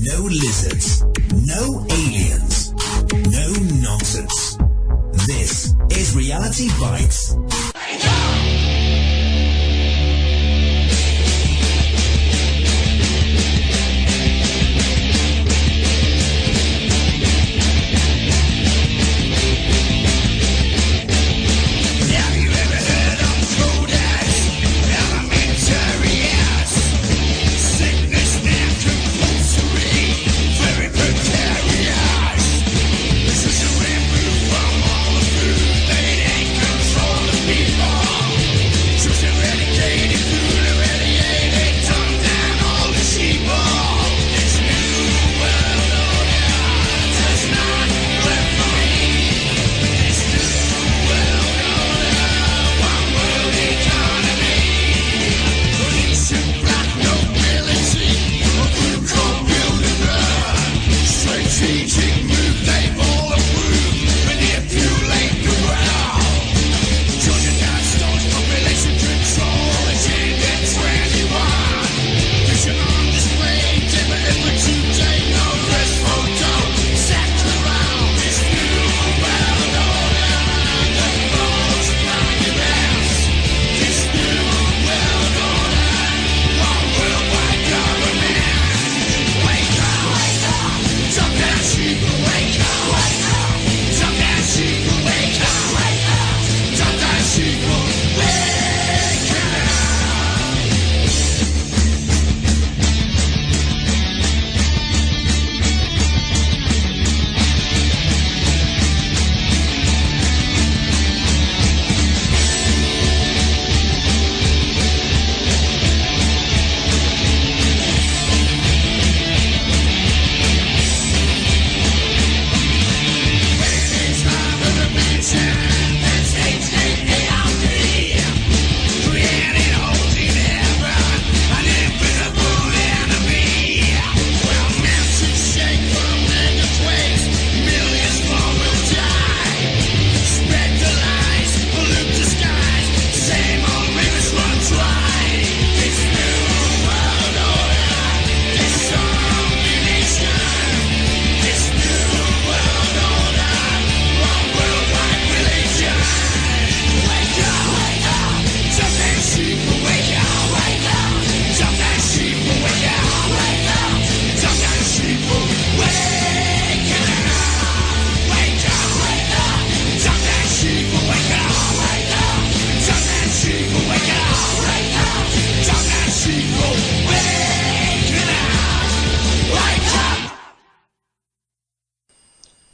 No lizards. No aliens. No nonsense. This is Reality Bytes.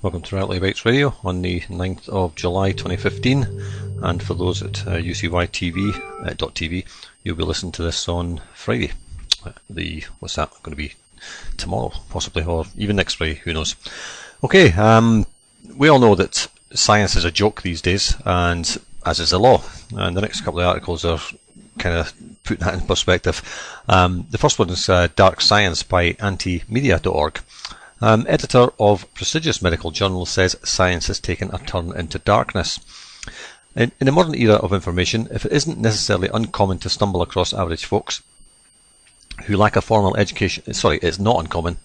Welcome to Reality Bytes Radio on the 9th of July 2015, and for those at ucytv.tv, you'll be listening to this on Friday. What's that going to be? Tomorrow, possibly, or even next Friday, who knows. Okay, we all know that science is a joke these days, and as is the law, and the next couple of articles are kind of putting that in perspective. The first one is Dark Science by antimedia.org. Editor of prestigious medical journal says science has taken a turn into darkness. In the modern era of information, if it isn't necessarily uncommon to stumble across average folks who lack a formal education, it's not uncommon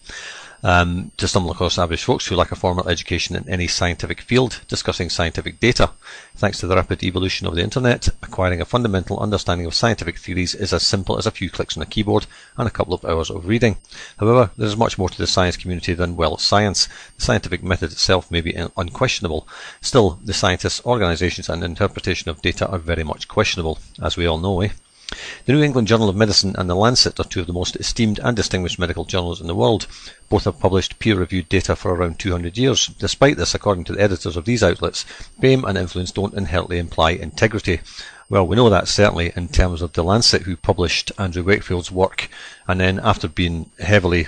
to stumble across average folks who lack a formal education in any scientific field discussing scientific data. Thanks to the rapid evolution of the internet, acquiring a fundamental understanding of scientific theories is as simple as a few clicks on a keyboard and a couple of hours of reading. However, there is much more to the science community than, well, science. The scientific method itself may be unquestionable. Still, the scientists, organisations and interpretation of data are very much questionable, as we all know, eh? The New England Journal of Medicine and the Lancet are two of the most esteemed and distinguished medical journals in the world. Both have published peer-reviewed data for around 200 years. Despite this, according to the editors of these outlets, fame and influence don't inherently imply integrity. Well, we know that certainly in terms of the Lancet, who published Andrew Wakefield's work, and then after being heavily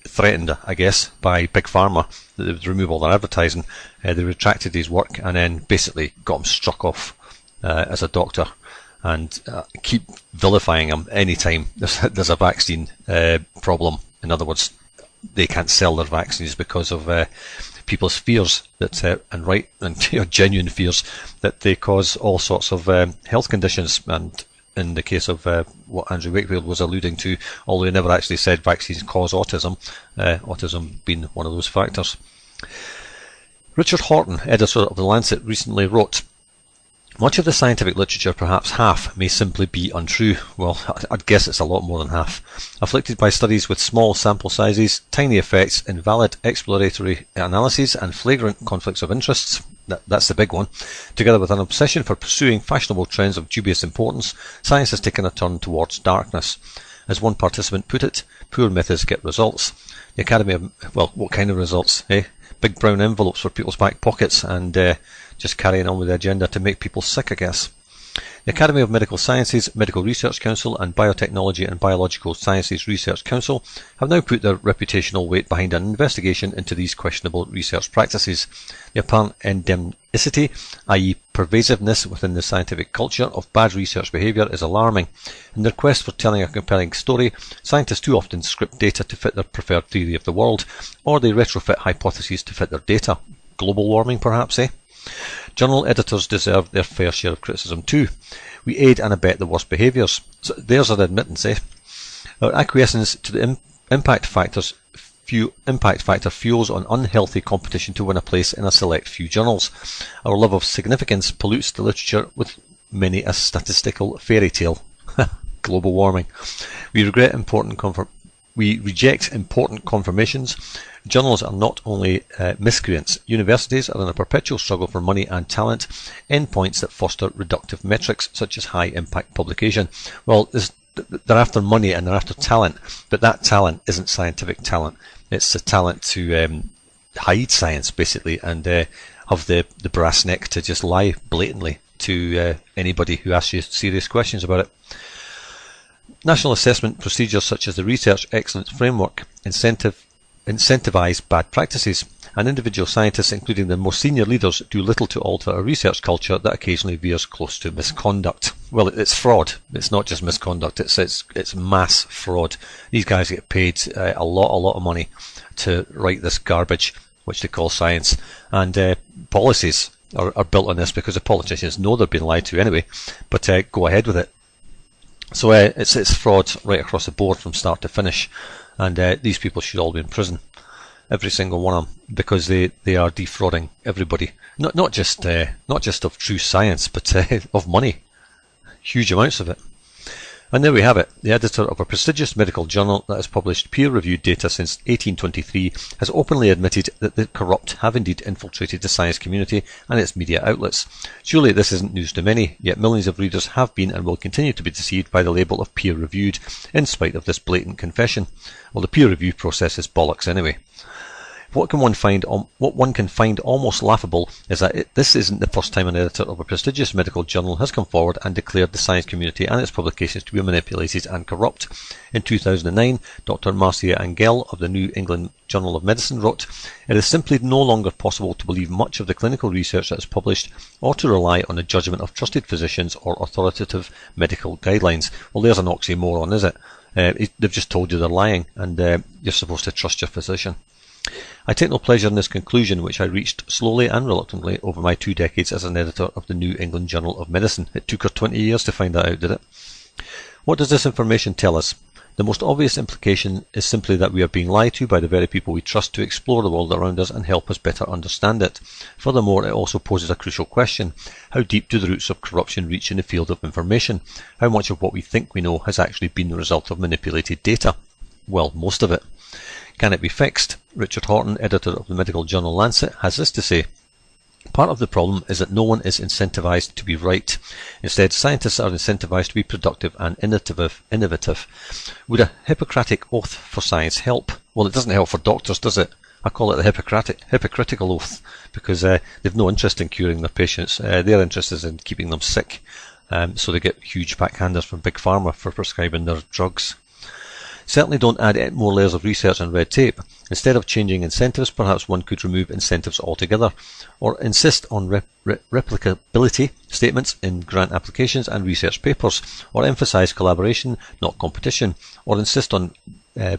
threatened, I guess, by Big Pharma that they would remove all their advertising, they retracted his work and then basically got him struck off as a doctor. And keep vilifying them anytime there's a vaccine problem. In other words, they can't sell their vaccines because of people's fears that, and genuine fears that they cause all sorts of health conditions. And in the case of what Andrew Wakefield was alluding to, although he never actually said vaccines cause autism, autism being one of those factors. Richard Horton, editor of the Lancet, recently wrote, "Much of the scientific literature, perhaps half, may simply be untrue." Well, I'd guess it's a lot more than half. Afflicted by studies with small sample sizes, tiny effects, invalid exploratory analyses, and flagrant conflicts of interests, that's the big one, together with an obsession for pursuing fashionable trends of dubious importance, science has taken a turn towards darkness. As one participant put it, poor methods get results. The Academy of, well, what kind of results, eh? Big brown envelopes for people's back pockets and just carrying on with the agenda to make people sick, I guess. The Academy of Medical Sciences, Medical Research Council and Biotechnology and Biological Sciences Research Council have now put their reputational weight behind an investigation into these questionable research practices. The apparent endemicity, i.e. pervasiveness within the scientific culture of bad research behaviour, is alarming. In their quest for telling a compelling story, scientists too often script data to fit their preferred theory of the world, or they retrofit hypotheses to fit their data. Global warming, perhaps, eh? Journal editors deserve their fair share of criticism too. We aid and abet the worst behaviours. So there's an admittance, eh? Our acquiescence to the impact factor fuels on unhealthy competition to win a place in a select few journals. Our love of significance pollutes the literature with many a statistical fairy tale. Global warming. We reject important confirmations. Journals are not only miscreants. Universities are in a perpetual struggle for money and talent, endpoints that foster reductive metrics such as high impact publication. Well, they're after money and they're after talent, but that talent isn't scientific talent. It's a talent to hide science, basically, and have the brass neck to just lie blatantly to anybody who asks you serious questions about it. National assessment procedures such as the Research Excellence Framework incentivise bad practices, and individual scientists, including the more senior leaders, do little to alter a research culture that occasionally veers close to misconduct. Well, it's fraud. It's not just misconduct. It's mass fraud. These guys get paid a lot of money to write this garbage, which they call science, and policies are built on this because the politicians know they're being lied to anyway, but go ahead with it. So it's fraud right across the board from start to finish, and these people should all be in prison, every single one of them, because they are defrauding everybody, not just of true science, but of money, huge amounts of it. And there we have it. The editor of a prestigious medical journal that has published peer-reviewed data since 1823 has openly admitted that the corrupt have indeed infiltrated the science community and its media outlets. Surely this isn't news to many, yet millions of readers have been and will continue to be deceived by the label of peer-reviewed, in spite of this blatant confession. Well, the peer review process is bollocks anyway. What one can find almost laughable is that this isn't the first time an editor of a prestigious medical journal has come forward and declared the science community and its publications to be manipulated and corrupt. In 2009, Dr. Marcia Angell of the New England Journal of Medicine wrote, "It is simply no longer possible to believe much of the clinical research that is published or to rely on the judgment of trusted physicians or authoritative medical guidelines." Well, there's an oxymoron, is it? They've just told you they're lying, and you're supposed to trust your physician. I take no pleasure in this conclusion, which I reached slowly and reluctantly over my 2 decades as an editor of the New England Journal of Medicine. It took her 20 years to find that out, did it? What does this information tell us? The most obvious implication is simply that we are being lied to by the very people we trust to explore the world around us and help us better understand it. Furthermore, it also poses a crucial question. How deep do the roots of corruption reach in the field of information? How much of what we think we know has actually been the result of manipulated data? Well, most of it. Can it be fixed? Richard Horton, editor of the medical journal Lancet, has this to say. Part of the problem is that no one is incentivized to be right. Instead, scientists are incentivized to be productive and innovative. Would a Hippocratic oath for science help? Well, it doesn't help for doctors, does it? I call it the hypocritical oath, because they've no interest in curing their patients. Their interest is in keeping them sick, so they get huge backhanders from Big Pharma for prescribing their drugs. Certainly don't add more layers of research and red tape. Instead of changing incentives, perhaps one could remove incentives altogether, or insist on replicability statements in grant applications and research papers, or emphasize collaboration, not competition, or insist on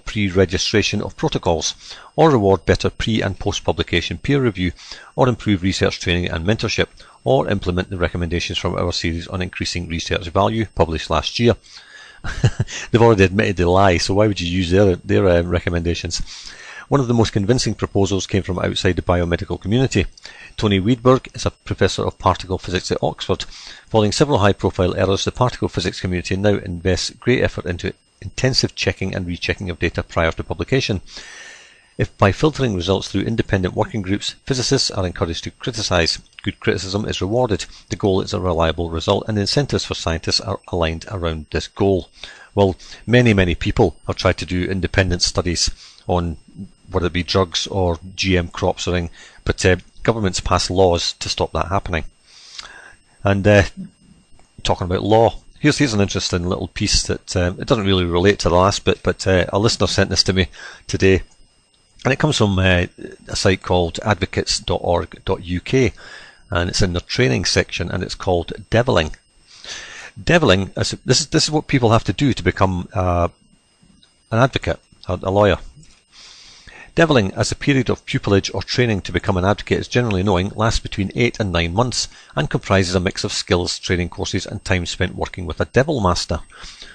pre-registration of protocols, or reward better pre- and post-publication peer review, or improve research training and mentorship, or implement the recommendations from our series on increasing research value published last year. They've already admitted they lie, so why would you use their recommendations? One of the most convincing proposals came from outside the biomedical community. Tony Wiedberg is a professor of particle physics at Oxford. Following several high-profile errors, the particle physics community now invests great effort into intensive checking and rechecking of data prior to publication. If by filtering results through independent working groups, physicists are encouraged to criticise, good criticism is rewarded. The goal is a reliable result, and the incentives for scientists are aligned around this goal. Well, many people have tried to do independent studies on whether it be drugs or GM crops or anything, but governments pass laws to stop that happening. And talking about law, here's an interesting little piece that it doesn't really relate to the last bit, but a listener sent this to me today, and it comes from a site called advocates.org.uk, and it's in the training section, and it's called deviling. Deviling, this is what people have to do to become an advocate, a lawyer. Deviling, as a period of pupillage or training to become an advocate is generally known, lasts between 8 and 9 months and comprises a mix of skills, training courses and time spent working with a devil master.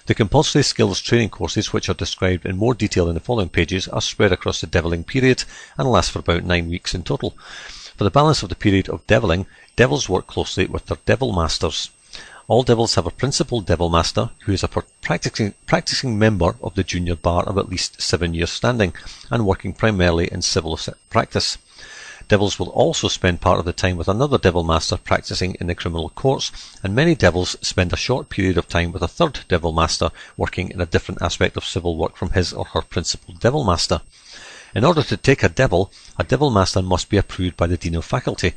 The compulsory skills training courses, which are described in more detail in the following pages, are spread across the deviling period and last for about 9 weeks in total. For the balance of the period of deviling, devils work closely with their devil masters. All devils have a principal devil master who is a practicing member of the junior bar of at least 7 years standing and working primarily in civil practice. Devils will also spend part of the time with another devil master practicing in the criminal courts, and many devils spend a short period of time with a third devil master working in a different aspect of civil work from his or her principal devil master. In order to take a devil master must be approved by the Dean of Faculty.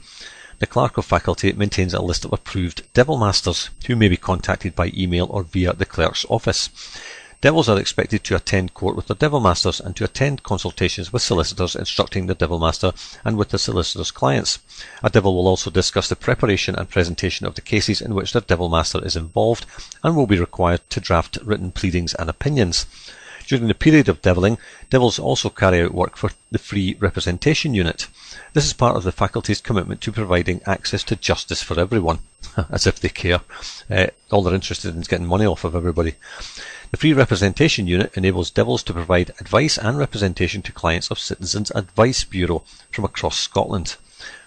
The Clerk of Faculty maintains a list of approved devil masters, who may be contacted by email or via the clerk's office. Devils are expected to attend court with their devil masters and to attend consultations with solicitors instructing the devil master and with the solicitor's clients. A devil will also discuss the preparation and presentation of the cases in which their devil master is involved and will be required to draft written pleadings and opinions. During the period of deviling, devils also carry out work for the Free Representation Unit. This is part of the faculty's commitment to providing access to justice for everyone, as if they care. All they're interested in is getting money off of everybody. The Free Representation Unit enables devils to provide advice and representation to clients of Citizens Advice Bureau from across Scotland.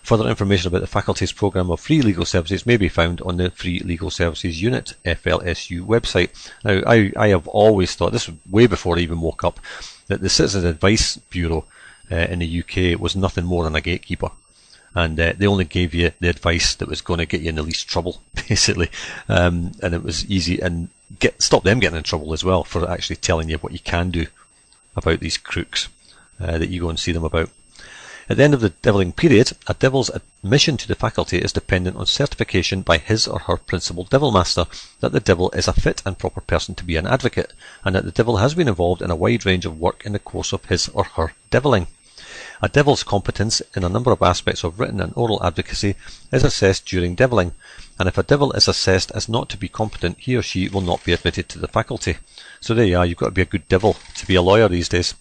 Further information about the faculty's programme of free legal services may be found on the Free Legal Services Unit (FLSU) website. Now, I have always thought, this was way before I even woke up, that the Citizens Advice Bureau in the UK was nothing more than a gatekeeper, and they only gave you the advice that was going to get you in the least trouble, basically, and it was easy, and stop them getting in trouble as well for actually telling you what you can do about these crooks that you go and see them about. At the end of the deviling period, a devil's admission to the faculty is dependent on certification by his or her principal devil master that the devil is a fit and proper person to be an advocate, and that the devil has been involved in a wide range of work in the course of his or her deviling. A devil's competence in a number of aspects of written and oral advocacy is assessed during deviling, and if a devil is assessed as not to be competent, he or she will not be admitted to the faculty. So there you are, you've got to be a good devil to be a lawyer these days.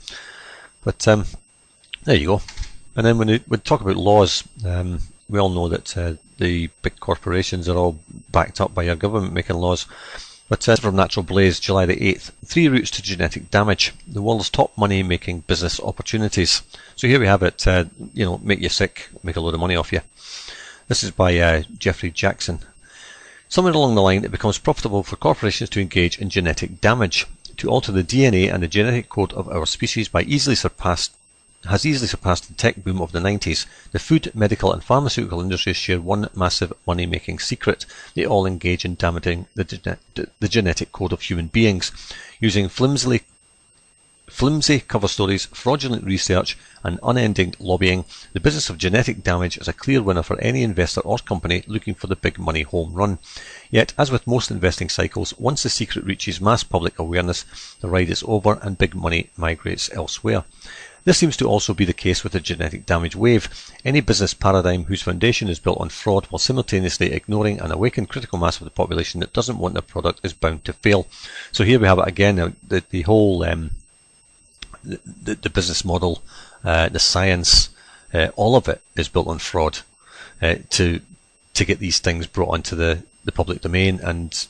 But there you go. And then when we talk about laws, we all know that the big corporations are all backed up by our government making laws. But from Natural Blaze, July the 8th, 3 routes to genetic damage, the world's top money-making business opportunities. So here we have it, make you sick, make a load of money off you. This is by Jeffrey Jackson. Somewhere along the line, it becomes profitable for corporations to engage in genetic damage, to alter the DNA and the genetic code of our species has easily surpassed the tech boom of the 90s. The food, medical and pharmaceutical industries share one massive money-making secret. They all engage in damaging the genetic code of human beings. Using flimsy cover stories, fraudulent research and unending lobbying, the business of genetic damage is a clear winner for any investor or company looking for the big money home run. Yet, as with most investing cycles, once the secret reaches mass public awareness, the ride is over and big money migrates elsewhere. This seems to also be the case with the genetic damage wave. Any business paradigm whose foundation is built on fraud while simultaneously ignoring an awakened critical mass of the population that doesn't want their product is bound to fail. So here we have it again, the whole the business model, the science, all of it is built on fraud to get these things brought onto the public domain and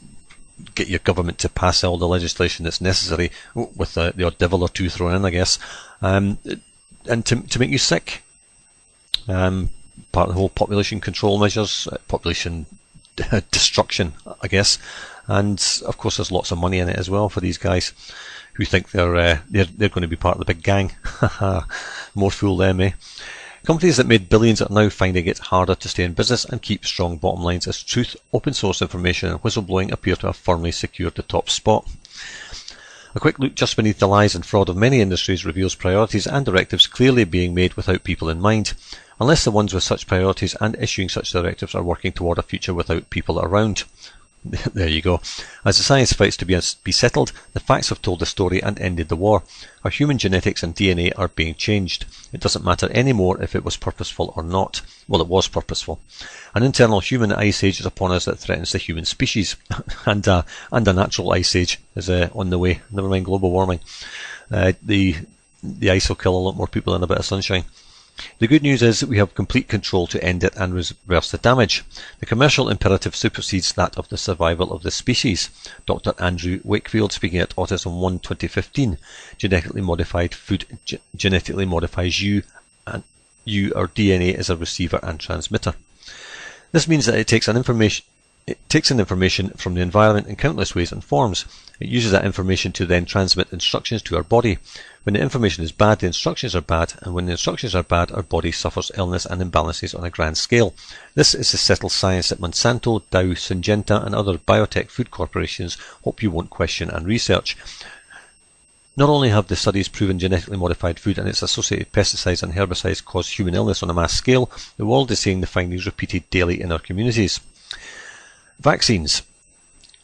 get your government to pass all the legislation that's necessary, with the odd devil or two thrown in, I guess, and to make you sick. Part of the whole population control measures, population destruction, I guess, and of course there's lots of money in it as well for these guys who think they're going to be part of the big gang. More fool them, eh? Companies that made billions are now finding it harder to stay in business and keep strong bottom lines as truth, open source information and whistleblowing appear to have firmly secured the top spot. A quick look just beneath the lies and fraud of many industries reveals priorities and directives clearly being made without people in mind, unless the ones with such priorities and issuing such directives are working toward a future without people around. There you go. As the science fights to be settled, the facts have told the story and ended the war. Our human genetics and DNA are being changed. It doesn't matter anymore if it was purposeful or not. Well, it was purposeful. An internal human ice age is upon us that threatens the human species, and a natural ice age is on the way. Never mind global warming. The ice will kill a lot more people than a bit of sunshine. The good news is that we have complete control to end it and reverse the damage. The commercial imperative supersedes that of the survival of the species. Dr. Andrew Wakefield, speaking at Autism 1 2015, genetically modified food genetically modifies you, and you, or DNA, is a receiver and transmitter. This means that it takes in information from the environment in countless ways and forms. It uses that information to then transmit instructions to our body. When the information is bad, the instructions are bad, and when the instructions are bad, our body suffers illness and imbalances on a grand scale. This is the settled science that Monsanto, Dow, Syngenta and other biotech food corporations hope you won't question and research. Not only have the studies proven genetically modified food and its associated pesticides and herbicides cause human illness on a mass scale, the world is seeing the findings repeated daily in our communities. Vaccines.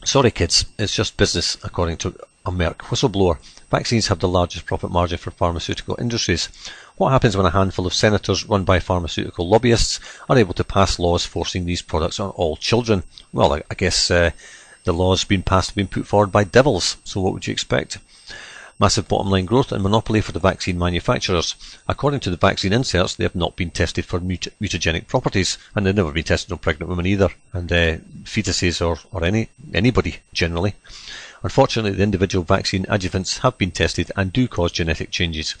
Sorry kids, it's just business, according to a Merck whistleblower. Vaccines have the largest profit margin for pharmaceutical industries. What happens when a handful of senators run by pharmaceutical lobbyists are able to pass laws forcing these products on all children? Well, I guess the laws being passed have been put forward by devils, so what would you expect? Massive bottom line growth and monopoly for the vaccine manufacturers. According to the vaccine inserts, they have not been tested for mutagenic properties, and they've never been tested on pregnant women either, and fetuses or anybody generally. Unfortunately, the individual vaccine adjuvants have been tested and do cause genetic changes.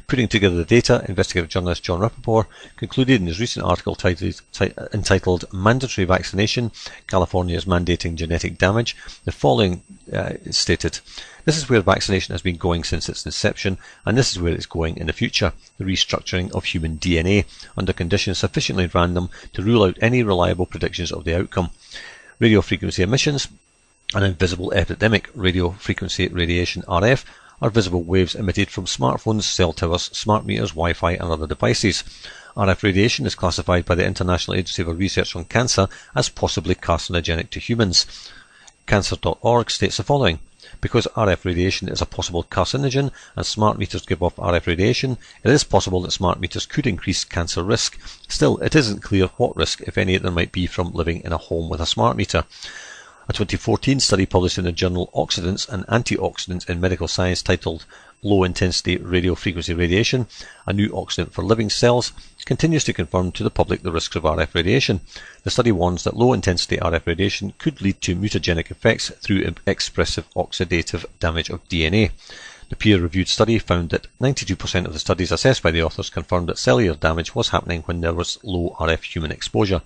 Putting together the data, investigative journalist John Rappaport concluded in his recent article entitled Mandatory Vaccination, California is Mandating Genetic Damage, the following stated: "This is where vaccination has been going since its inception, and this is where it's going in the future, the restructuring of human DNA, under conditions sufficiently random to rule out any reliable predictions of the outcome. Radio frequency emissions, an invisible epidemic. Radio frequency radiation, RF, are visible waves emitted from smartphones, cell towers, smart meters, Wi-Fi and other devices. RF radiation is classified by the International Agency for Research on Cancer as possibly carcinogenic to humans. Cancer.org states the following: because RF radiation is a possible carcinogen and smart meters give off RF radiation, it is possible that smart meters could increase cancer risk. Still, it isn't clear what risk, if any, there might be from living in a home with a smart meter." A 2014 study published in the journal Oxidants and Antioxidants in Medical Science titled Low Intensity Radio Frequency Radiation, a new oxidant for living cells, continues to confirm to the public the risks of RF radiation. The study warns that low intensity RF radiation could lead to mutagenic effects through expressive oxidative damage of DNA. The peer-reviewed study found that 92% of the studies assessed by the authors confirmed that cellular damage was happening when there was low RF human exposure.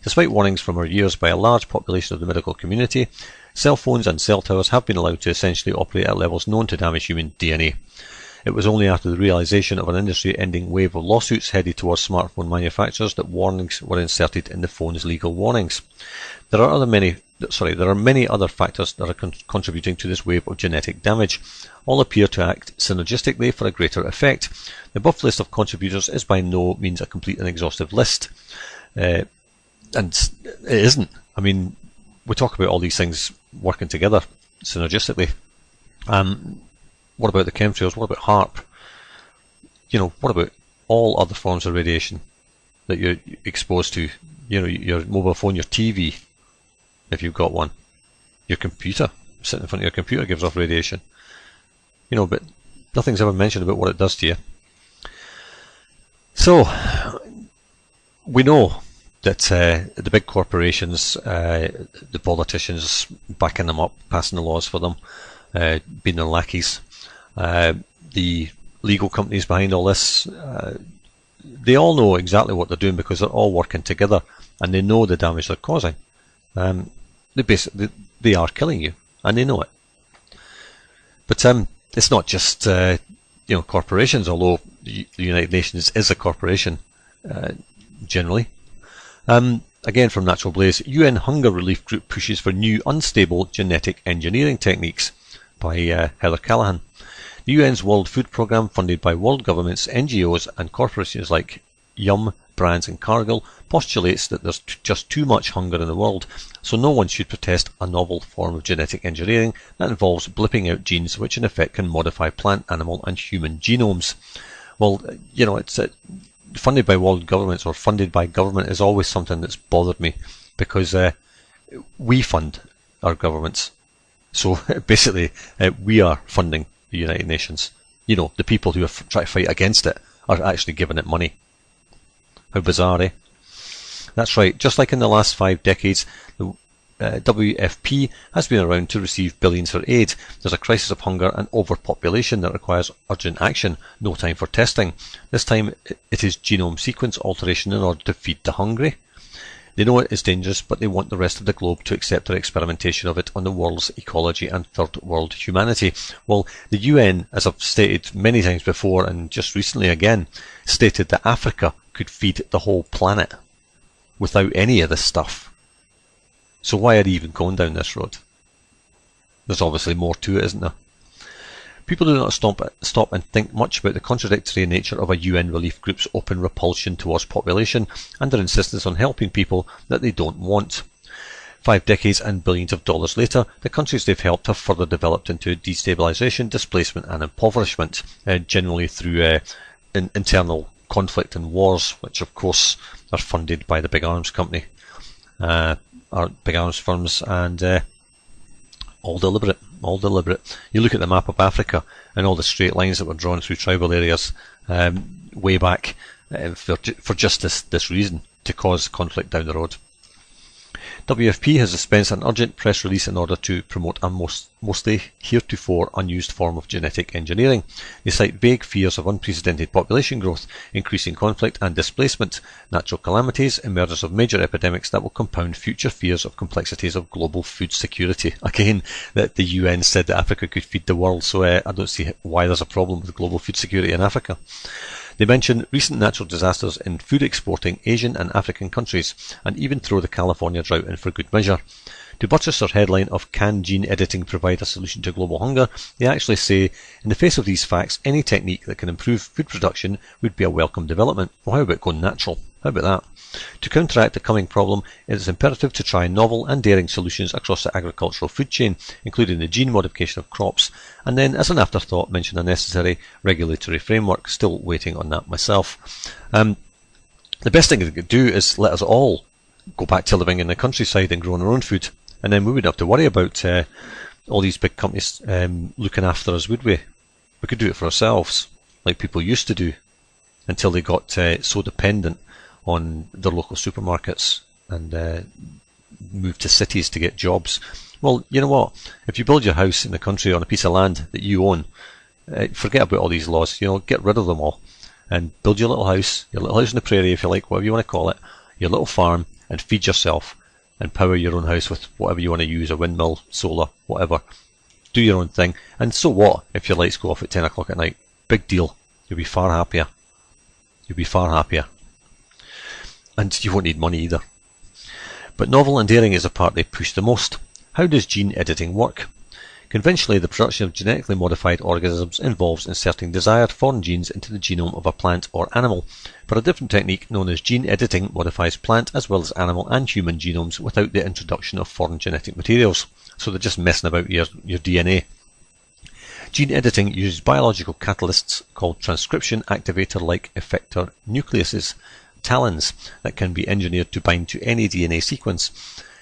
Despite warnings from our ears by a large population of the medical community, cell phones and cell towers have been allowed to essentially operate at levels known to damage human DNA. It was only after the realization of an industry-ending wave of lawsuits headed towards smartphone manufacturers that warnings were inserted in the phone's legal warnings. There are many other factors that are contributing to this wave of genetic damage. All appear to act synergistically for a greater effect. The above list of contributors is by no means a complete and exhaustive list. And it isn't. I mean, we talk about all these things working together synergistically. What about the chemtrails? What about HARP? What about all other forms of radiation that you're exposed to? Your mobile phone, your TV, if you've got one. Your computer, sitting in front of your computer gives off radiation. But nothing's ever mentioned about what it does to you. So, we know that the big corporations, the politicians backing them up, passing the laws for them, being their lackeys, the legal companies behind all this, they all know exactly what they're doing because they're all working together and they know the damage they're causing. They are killing you and they know it. But it's not just corporations, although the United Nations is a corporation generally. Again from Natural Blaze, UN Hunger Relief Group pushes for new unstable genetic engineering techniques, by Heather Callaghan. The UN's World Food Programme, funded by world governments, NGOs and corporations like Yum, Brands and Cargill, postulates that there's just too much hunger in the world, so no one should protest a novel form of genetic engineering that involves blipping out genes which in effect can modify plant, animal and human genomes. Well, it's funded by world governments or funded by government is always something that's bothered me, because we fund our governments. So basically we are funding the United Nations. The people who are trying to fight against it are actually giving it money. How bizarre, eh? That's right, just like in the last 5 decades, the WFP has been around to receive billions for aid. There's a crisis of hunger and overpopulation that requires urgent action, no time for testing. This time it is genome sequence alteration in order to feed the hungry. They know it is dangerous, but they want the rest of the globe to accept their experimentation of it on the world's ecology and third world humanity. Well, the UN, as I've stated many times before and just recently again, stated that Africa could feed the whole planet without any of this stuff. So why are they even going down this road? There's obviously more to it, isn't there? People do not stop and think much about the contradictory nature of a UN relief group's open repulsion towards population and their insistence on helping people that they don't want. 5 decades and billions of dollars later, the countries they've helped have further developed into destabilisation, displacement and impoverishment, generally through internal conflict and wars, which of course are funded by the big arms company, big arms firms, and all deliberate. You look at the map of Africa and all the straight lines that were drawn through tribal areas way back for just this reason, to cause conflict down the road. WFP has dispensed an urgent press release in order to promote a mostly heretofore unused form of genetic engineering. They cite vague fears of unprecedented population growth, increasing conflict and displacement, natural calamities, emergence of major epidemics that will compound future fears of complexities of global food security. Again, that the UN said that Africa could feed the world, so I don't see why there's a problem with global food security in Africa. They mention recent natural disasters in food exporting Asian and African countries, and even throw the California drought in for good measure. To buttress their headline of "Can gene editing provide a solution to global hunger?", they actually say, in the face of these facts, any technique that can improve food production would be a welcome development. Well, how about going natural? How about that? To counteract the coming problem, it is imperative to try novel and daring solutions across the agricultural food chain, including the gene modification of crops, and then, as an afterthought, mention a necessary regulatory framework. Still waiting on that myself. The best thing they could do is let us all go back to living in the countryside and growing our own food, and then we wouldn't have to worry about all these big companies looking after us, would we? We could do it for ourselves, like people used to do, until they got so dependent on their local supermarkets and moved to cities to get jobs. Well, you know what? If you build your house in the country on a piece of land that you own, forget about all these laws. Get rid of them all, and build your little house in the prairie, if you like, whatever you want to call it, your little farm, and feed yourself, and power your own house with whatever you want to use, a windmill, solar, whatever. Do your own thing, and so what if your lights go off at 10 o'clock at night? Big deal. You'll be far happier. And you won't need money either. But novel and daring is the part they push the most. How does gene editing work? Conventionally, the production of genetically modified organisms involves inserting desired foreign genes into the genome of a plant or animal. But a different technique known as gene editing modifies plant as well as animal and human genomes without the introduction of foreign genetic materials. So they're just messing about your DNA. Gene editing uses biological catalysts called transcription activator-like effector nucleases, talons, that can be engineered to bind to any DNA sequence.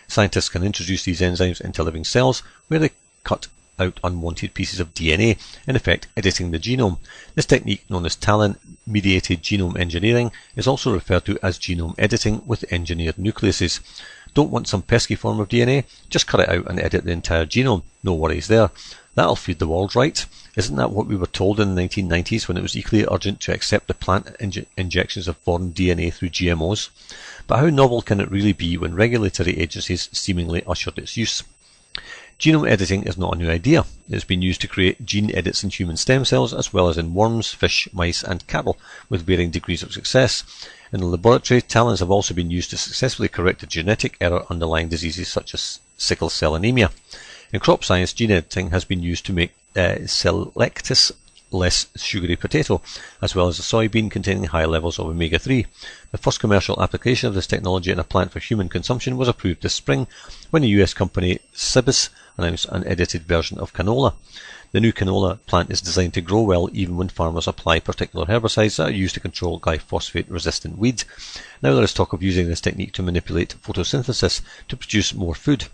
Scientists can introduce these enzymes into living cells where they cut out unwanted pieces of DNA, in effect editing the genome. This technique, known as TALEN-mediated genome engineering, is also referred to as genome editing with engineered nucleases. Don't want some pesky form of DNA? Just cut it out and edit the entire genome. No worries there. That'll feed the world, right? Isn't that what we were told in the 1990s when it was equally urgent to accept the plant injections of foreign DNA through GMOs? But how novel can it really be when regulatory agencies seemingly ushered its use? Genome editing is not a new idea. It has been used to create gene edits in human stem cells as well as in worms, fish, mice and cattle, with varying degrees of success. In the laboratory, talents have also been used to successfully correct the genetic error underlying diseases such as sickle cell anemia. In crop science, gene editing has been used to make Selectus less sugary potato, as well as a soybean containing high levels of omega-3. The first commercial application of this technology in a plant for human consumption was approved this spring when the US company Cibus announced an edited version of canola. The new canola plant is designed to grow well even when farmers apply particular herbicides that are used to control glyphosate-resistant weeds. Now there is talk of using this technique to manipulate photosynthesis to produce more food.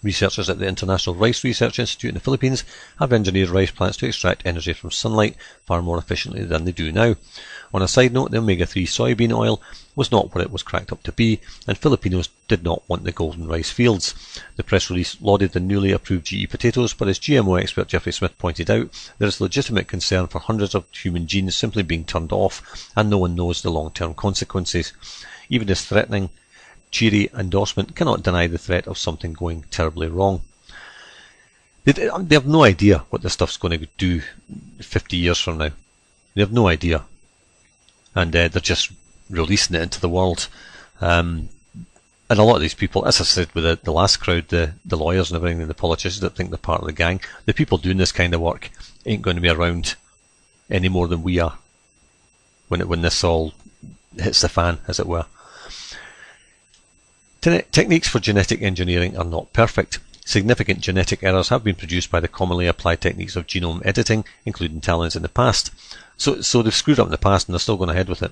Researchers at the International Rice Research Institute in the Philippines have engineered rice plants to extract energy from sunlight far more efficiently than they do now. On a side note, the omega-3 soybean oil was not what it was cracked up to be, and Filipinos did not want the golden rice fields. The press release lauded the newly approved GE potatoes, but as GMO expert Jeffrey Smith pointed out, there is legitimate concern for hundreds of human genes simply being turned off, and no one knows the long-term consequences. Even this threatening, cheery endorsement cannot deny the threat of something going terribly wrong. They have no idea what this stuff's going to do 50 years from now. They have no idea. And they're just releasing it into the world. And a lot of these people, as I said with the last crowd, the lawyers and everything, and the politicians that think they're part of the gang, the people doing this kind of work ain't going to be around any more than we are when this all hits the fan, as it were. Techniques for genetic engineering are not perfect. Significant genetic errors have been produced by the commonly applied techniques of genome editing, including talents in the past. So they've screwed up in the past and they're still going ahead with it.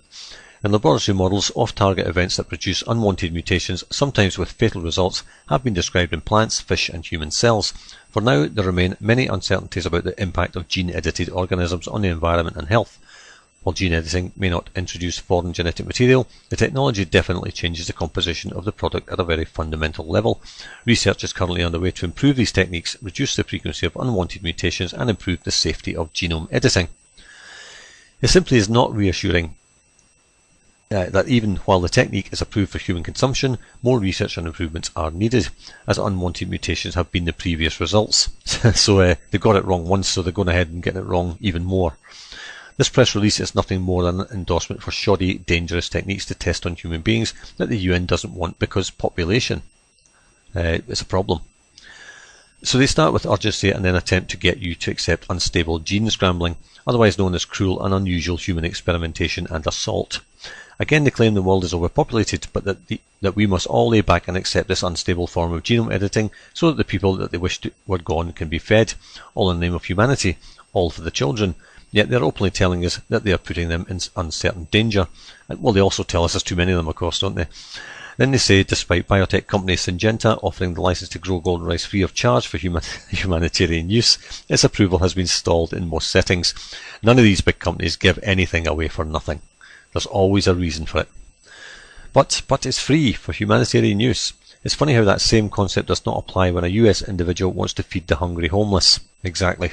In laboratory models, off-target events that produce unwanted mutations, sometimes with fatal results, have been described in plants, fish and human cells. For now, there remain many uncertainties about the impact of gene-edited organisms on the environment and health. While gene editing may not introduce foreign genetic material, the technology definitely changes the composition of the product at a very fundamental level. Research is currently underway to improve these techniques, reduce the frequency of unwanted mutations, and improve the safety of genome editing. It simply is not reassuring that even while the technique is approved for human consumption, more research and improvements are needed, as unwanted mutations have been the previous results. So they got it wrong once, so they're going ahead and getting it wrong even more. This press release is nothing more than an endorsement for shoddy, dangerous techniques to test on human beings that the UN doesn't want because population is a problem. So they start with urgency and then attempt to get you to accept unstable gene scrambling, otherwise known as cruel and unusual human experimentation and assault. Again, they claim the world is overpopulated, but that we must all lay back and accept this unstable form of genome editing so that the people that they wish were gone can be fed, all in the name of humanity, all for the children. Yet they're openly telling us that they are putting them in uncertain danger. And, well, they also tell us there's too many of them, of course, don't they? Then they say, despite biotech company Syngenta offering the license to grow golden rice free of charge for humanitarian use, its approval has been stalled in most settings. None of these big companies give anything away for nothing. There's always a reason for it. But it's free for humanitarian use. It's funny how that same concept does not apply when a US individual wants to feed the hungry homeless. Exactly.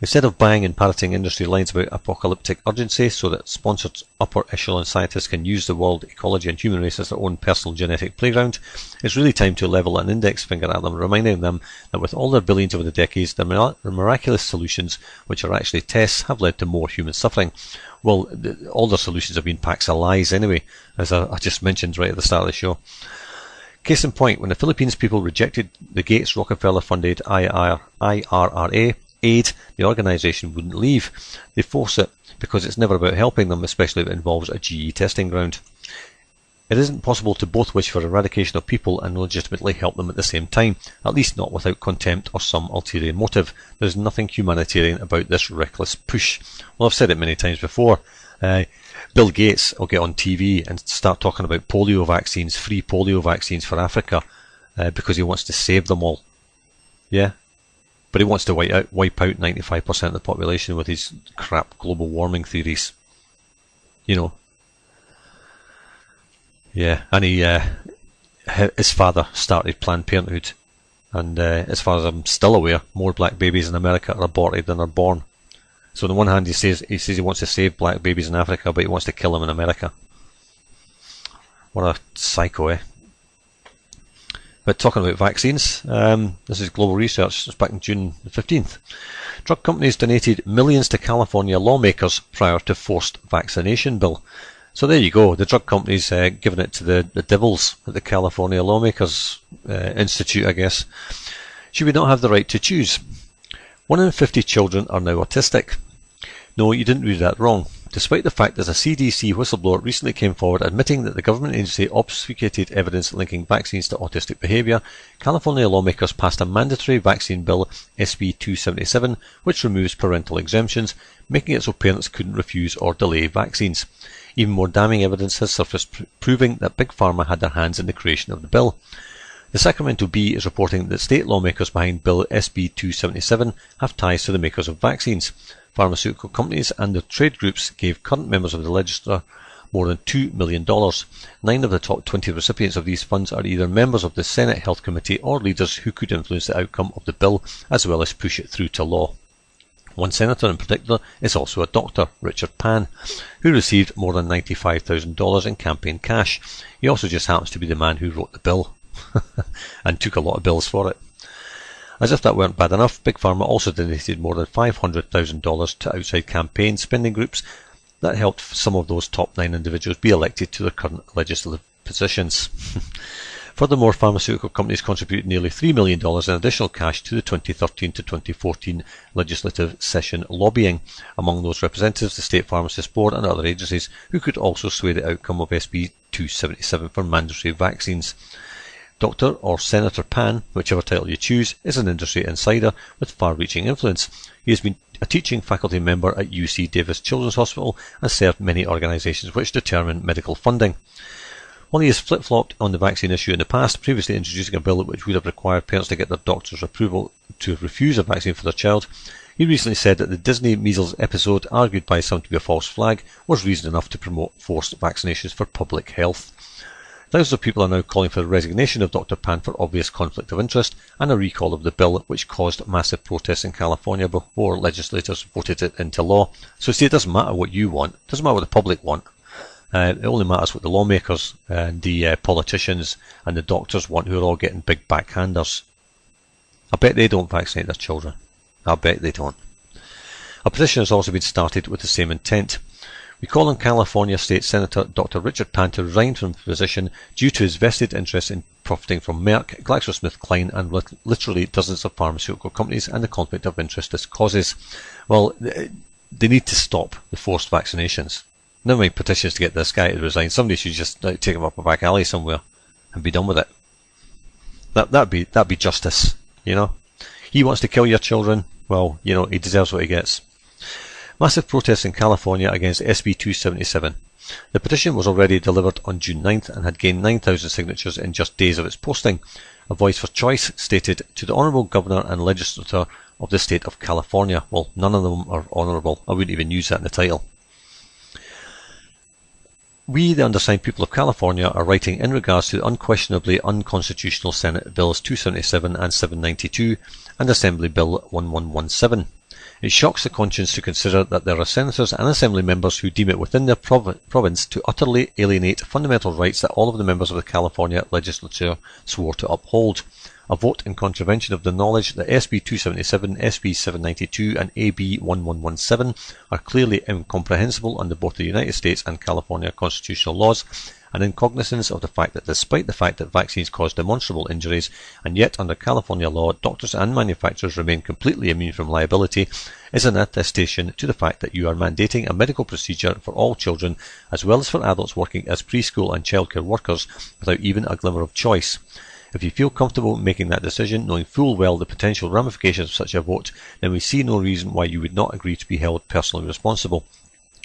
Instead of buying and parroting industry lines about apocalyptic urgency so that sponsored upper echelon scientists can use the world, ecology and human race as their own personal genetic playground, it's really time to level an index finger at them, reminding them that with all their billions over the decades, their miraculous solutions, which are actually tests, have led to more human suffering. Well, all their solutions have been packs of lies anyway, as I just mentioned right at the start of the show. Case in point, when the Philippines people rejected the Gates Rockefeller-funded IRRA aid, the organisation wouldn't leave. They force it because it's never about helping them, especially if it involves a GE testing ground. It isn't possible to both wish for eradication of people and legitimately help them at the same time, at least not without contempt or some ulterior motive. There's nothing humanitarian about this reckless push. Well, I've said it many times before. Bill Gates will get on TV and start talking about polio vaccines, free polio vaccines for Africa, because he wants to save them all. Yeah? But he wants to wipe out 95% of the population with his crap global warming theories. You know. Yeah, and his father started Planned Parenthood. And as far as I'm still aware, more black babies in America are aborted than are born. So on the one hand, he says he wants to save black babies in Africa, but he wants to kill them in America. What a psycho, eh? But talking about vaccines, this is global research. It's back in June the 15th. Drug companies donated millions to California lawmakers prior to forced vaccination bill. So there you go. The drug companies giving it to the devils at the California Lawmakers Institute, I guess. Should we not have the right to choose? 1 in 50 children are now autistic. No, you didn't read that wrong. Despite the fact that a CDC whistleblower recently came forward admitting that the government agency obfuscated evidence linking vaccines to autistic behaviour, California lawmakers passed a mandatory vaccine bill, SB 277, which removes parental exemptions, making it so parents couldn't refuse or delay vaccines. Even more damning evidence has surfaced proving that Big Pharma had their hands in the creation of the bill. The Sacramento Bee is reporting that state lawmakers behind Bill SB 277 have ties to the makers of vaccines. Pharmaceutical companies and their trade groups gave current members of the legislature more than $2 million. 9 of the top 20 recipients of these funds are either members of the Senate Health Committee or leaders who could influence the outcome of the bill as well as push it through to law. One senator in particular is also a doctor, Richard Pan, who received more than $95,000 in campaign cash. He also just happens to be the man who wrote the bill and took a lot of bills for it. As if that weren't bad enough, Big Pharma also donated more than $500,000 to outside campaign spending groups that helped some of those top 9 individuals be elected to their current legislative positions. Furthermore, pharmaceutical companies contributed nearly $3 million in additional cash to the 2013 to 2014 legislative session lobbying. Among those representatives, the State Pharmacist Board and other agencies who could also sway the outcome of SB 277 for mandatory vaccines. Dr. or Senator Pan, whichever title you choose, is an industry insider with far-reaching influence. He has been a teaching faculty member at UC Davis Children's Hospital and served many organisations which determine medical funding. While he has flip-flopped on the vaccine issue in the past, previously introducing a bill which would have required parents to get their doctor's approval to refuse a vaccine for their child, he recently said that the Disney measles episode, argued by some to be a false flag, was reason enough to promote forced vaccinations for public health. Thousands of people are now calling for the resignation of Dr. Pan for obvious conflict of interest and a recall of the bill, which caused massive protests in California before legislators voted it into law. So see, it doesn't matter what you want, it doesn't matter what the public want. It only matters what the lawmakers and the politicians and the doctors want, who are all getting big backhanders. I bet they don't vaccinate their children. I bet they don't. A petition has also been started with the same intent. We call on California State Senator Dr. Richard Pan to resign from his position due to his vested interest in profiting from Merck, GlaxoSmithKline and literally dozens of pharmaceutical companies and the conflict of interest this causes. Well, they need to stop the forced vaccinations. Never mind petitions to get this guy to resign. Somebody should just take him up a back alley somewhere and be done with it. That'd be justice, you know. He wants to kill your children. Well, you know, he deserves what he gets. Massive protests in California against SB 277. The petition was already delivered on June 9th and had gained 9,000 signatures in just days of its posting. A Voice for Choice stated, "To the Honourable Governor and Legislature of the State of California." Well, none of them are honourable. I wouldn't even use that in the title. "We, the undersigned people of California, are writing in regards to the unquestionably unconstitutional Senate Bills 277 and 792 and Assembly Bill 1117. It shocks the conscience to consider that there are senators and assembly members who deem it within their province to utterly alienate fundamental rights that all of the members of the California legislature swore to uphold. A vote in contravention of the knowledge that SB 277, SB 792 and AB 1117 are clearly incomprehensible under both the United States and California constitutional laws, and in cognizance of the fact that despite the fact that vaccines cause demonstrable injuries, and yet under California law doctors and manufacturers remain completely immune from liability, is an attestation to the fact that you are mandating a medical procedure for all children as well as for adults working as preschool and childcare workers without even a glimmer of choice. If you feel comfortable making that decision, knowing full well the potential ramifications of such a vote, then we see no reason why you would not agree to be held personally responsible.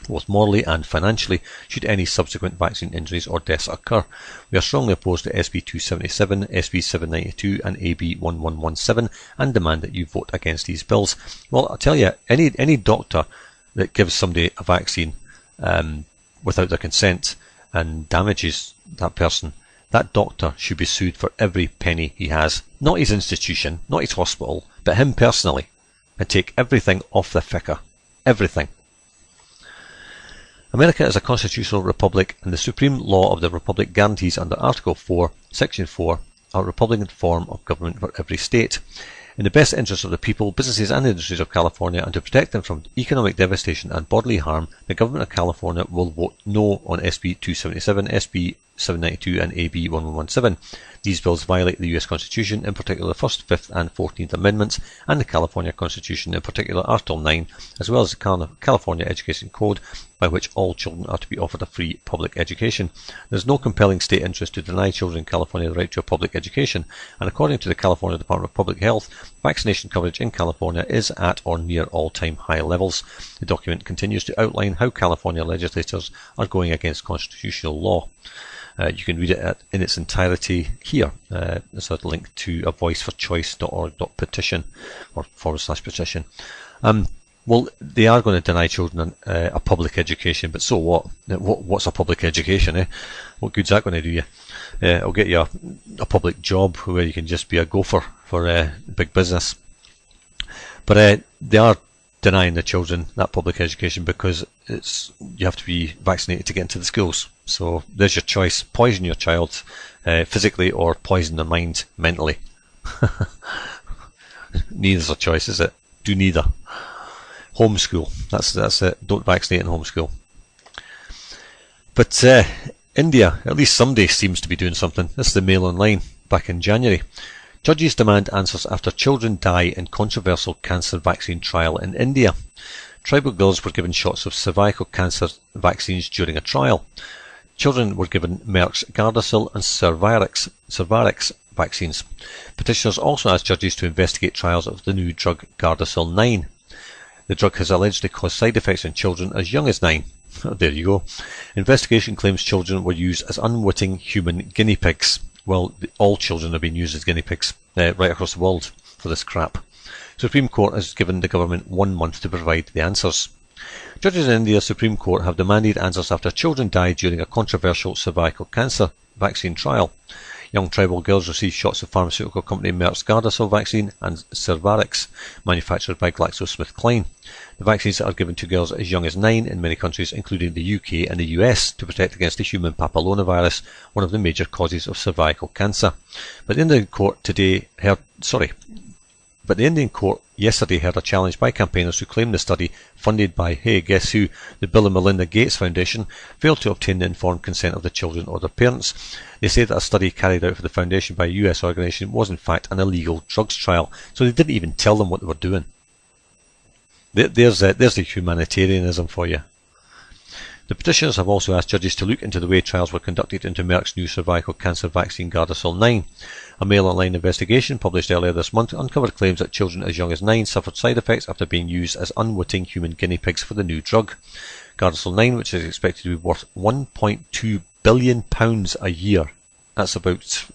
both morally and financially, should any subsequent vaccine injuries or deaths occur. We are strongly opposed to SB 277, SB 792 and AB 1117 and demand that you vote against these bills. Well, I'll tell you, any doctor that gives somebody a vaccine without their consent and damages that person, that doctor should be sued for every penny he has. Not his institution, not his hospital, but him personally, and take everything off the ficker. Everything. America is a constitutional republic, and the supreme law of the republic guarantees under Article 4, Section 4, a republican form of government for every state. In the best interest of the people, businesses and industries of California, and to protect them from economic devastation and bodily harm, the government of California will vote no on SB 277, SB 792 and AB 1117. These bills violate the US Constitution, in particular the 1st, 5th and 14th Amendments, and the California Constitution, in particular Article 9, as well as the California Education Code, by which all children are to be offered a free public education. There is no compelling state interest to deny children in California the right to a public education, and according to the California Department of Public Health, vaccination coverage in California is at or near all-time high levels. The document continues to outline how California legislators are going against constitutional law. You can read it in its entirety here. There's a link to avoiceforchoice.org.petition or /petition. Well, they are going to deny children a public education, but so what? What's a public education, eh? What good's that going to do you? It'll get you a public job where you can just be a gopher for big business. But they are denying the children that public education because you have to be vaccinated to get into the schools. So there's your choice: poison your child physically or poison their mind mentally. Neither's a choice, is it? Do neither. Homeschool. That's it. Don't vaccinate and homeschool. But India, at least somebody seems to be doing something. This is the Mail Online back in January. Judges demand answers after children die in controversial cancer vaccine trial in India. Tribal girls were given shots of cervical cancer vaccines during a trial. Children were given Merck's Gardasil and Cervarix vaccines. Petitioners also asked judges to investigate trials of the new drug Gardasil 9. The drug has allegedly caused side effects in children as young as 9. There you go. Investigation claims children were used as unwitting human guinea pigs. Well, all children are being used as guinea pigs right across the world for this crap. Supreme Court has given the government 1 month to provide the answers. Judges in India's Supreme Court have demanded answers after children died during a controversial cervical cancer vaccine trial. Young tribal girls received shots of pharmaceutical company Merck's Gardasil vaccine and Cervarix, manufactured by GlaxoSmithKline. The vaccines are given to girls as young as 9 in many countries, including the UK and the US, to protect against the human papillomavirus, one of the major causes of cervical cancer. But the Indian court yesterday heard a challenge by campaigners who claim the study, funded by, hey, guess who, the Bill and Melinda Gates Foundation, failed to obtain the informed consent of the children or their parents. They say that a study carried out for the foundation by a US organisation was in fact an illegal drugs trial, so they didn't even tell them what they were doing. There's the humanitarianism for you. The petitioners have also asked judges to look into the way trials were conducted into Merck's new cervical cancer vaccine Gardasil 9. A Mail Online investigation published earlier this month uncovered claims that children as young as 9 suffered side effects after being used as unwitting human guinea pigs for the new drug. Gardasil 9, which is expected to be worth £1.2 billion a year, that's about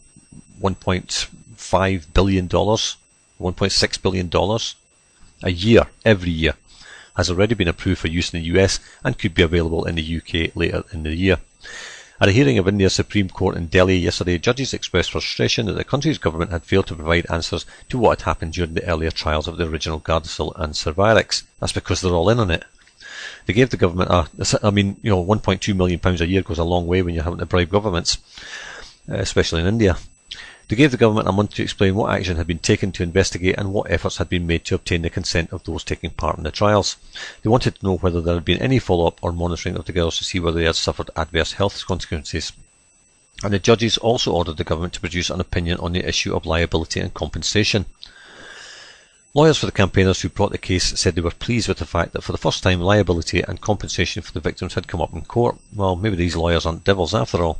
$1.5 billion, $1.6 billion a year, every year, has already been approved for use in the US and could be available in the UK later in the year. At a hearing of India's Supreme Court in Delhi yesterday, judges expressed frustration that the country's government had failed to provide answers to what had happened during the earlier trials of the original Gardasil and Cervarix. That's because they're all in on it. They gave the government £1.2 million a year goes a long way when you're having to bribe governments, especially in India. They gave the government a month to explain what action had been taken to investigate and what efforts had been made to obtain the consent of those taking part in the trials. They wanted to know whether there had been any follow-up or monitoring of the girls to see whether they had suffered adverse health consequences. And the judges also ordered the government to produce an opinion on the issue of liability and compensation. Lawyers for the campaigners who brought the case said they were pleased with the fact that for the first time liability and compensation for the victims had come up in court. Well, maybe these lawyers aren't devils after all.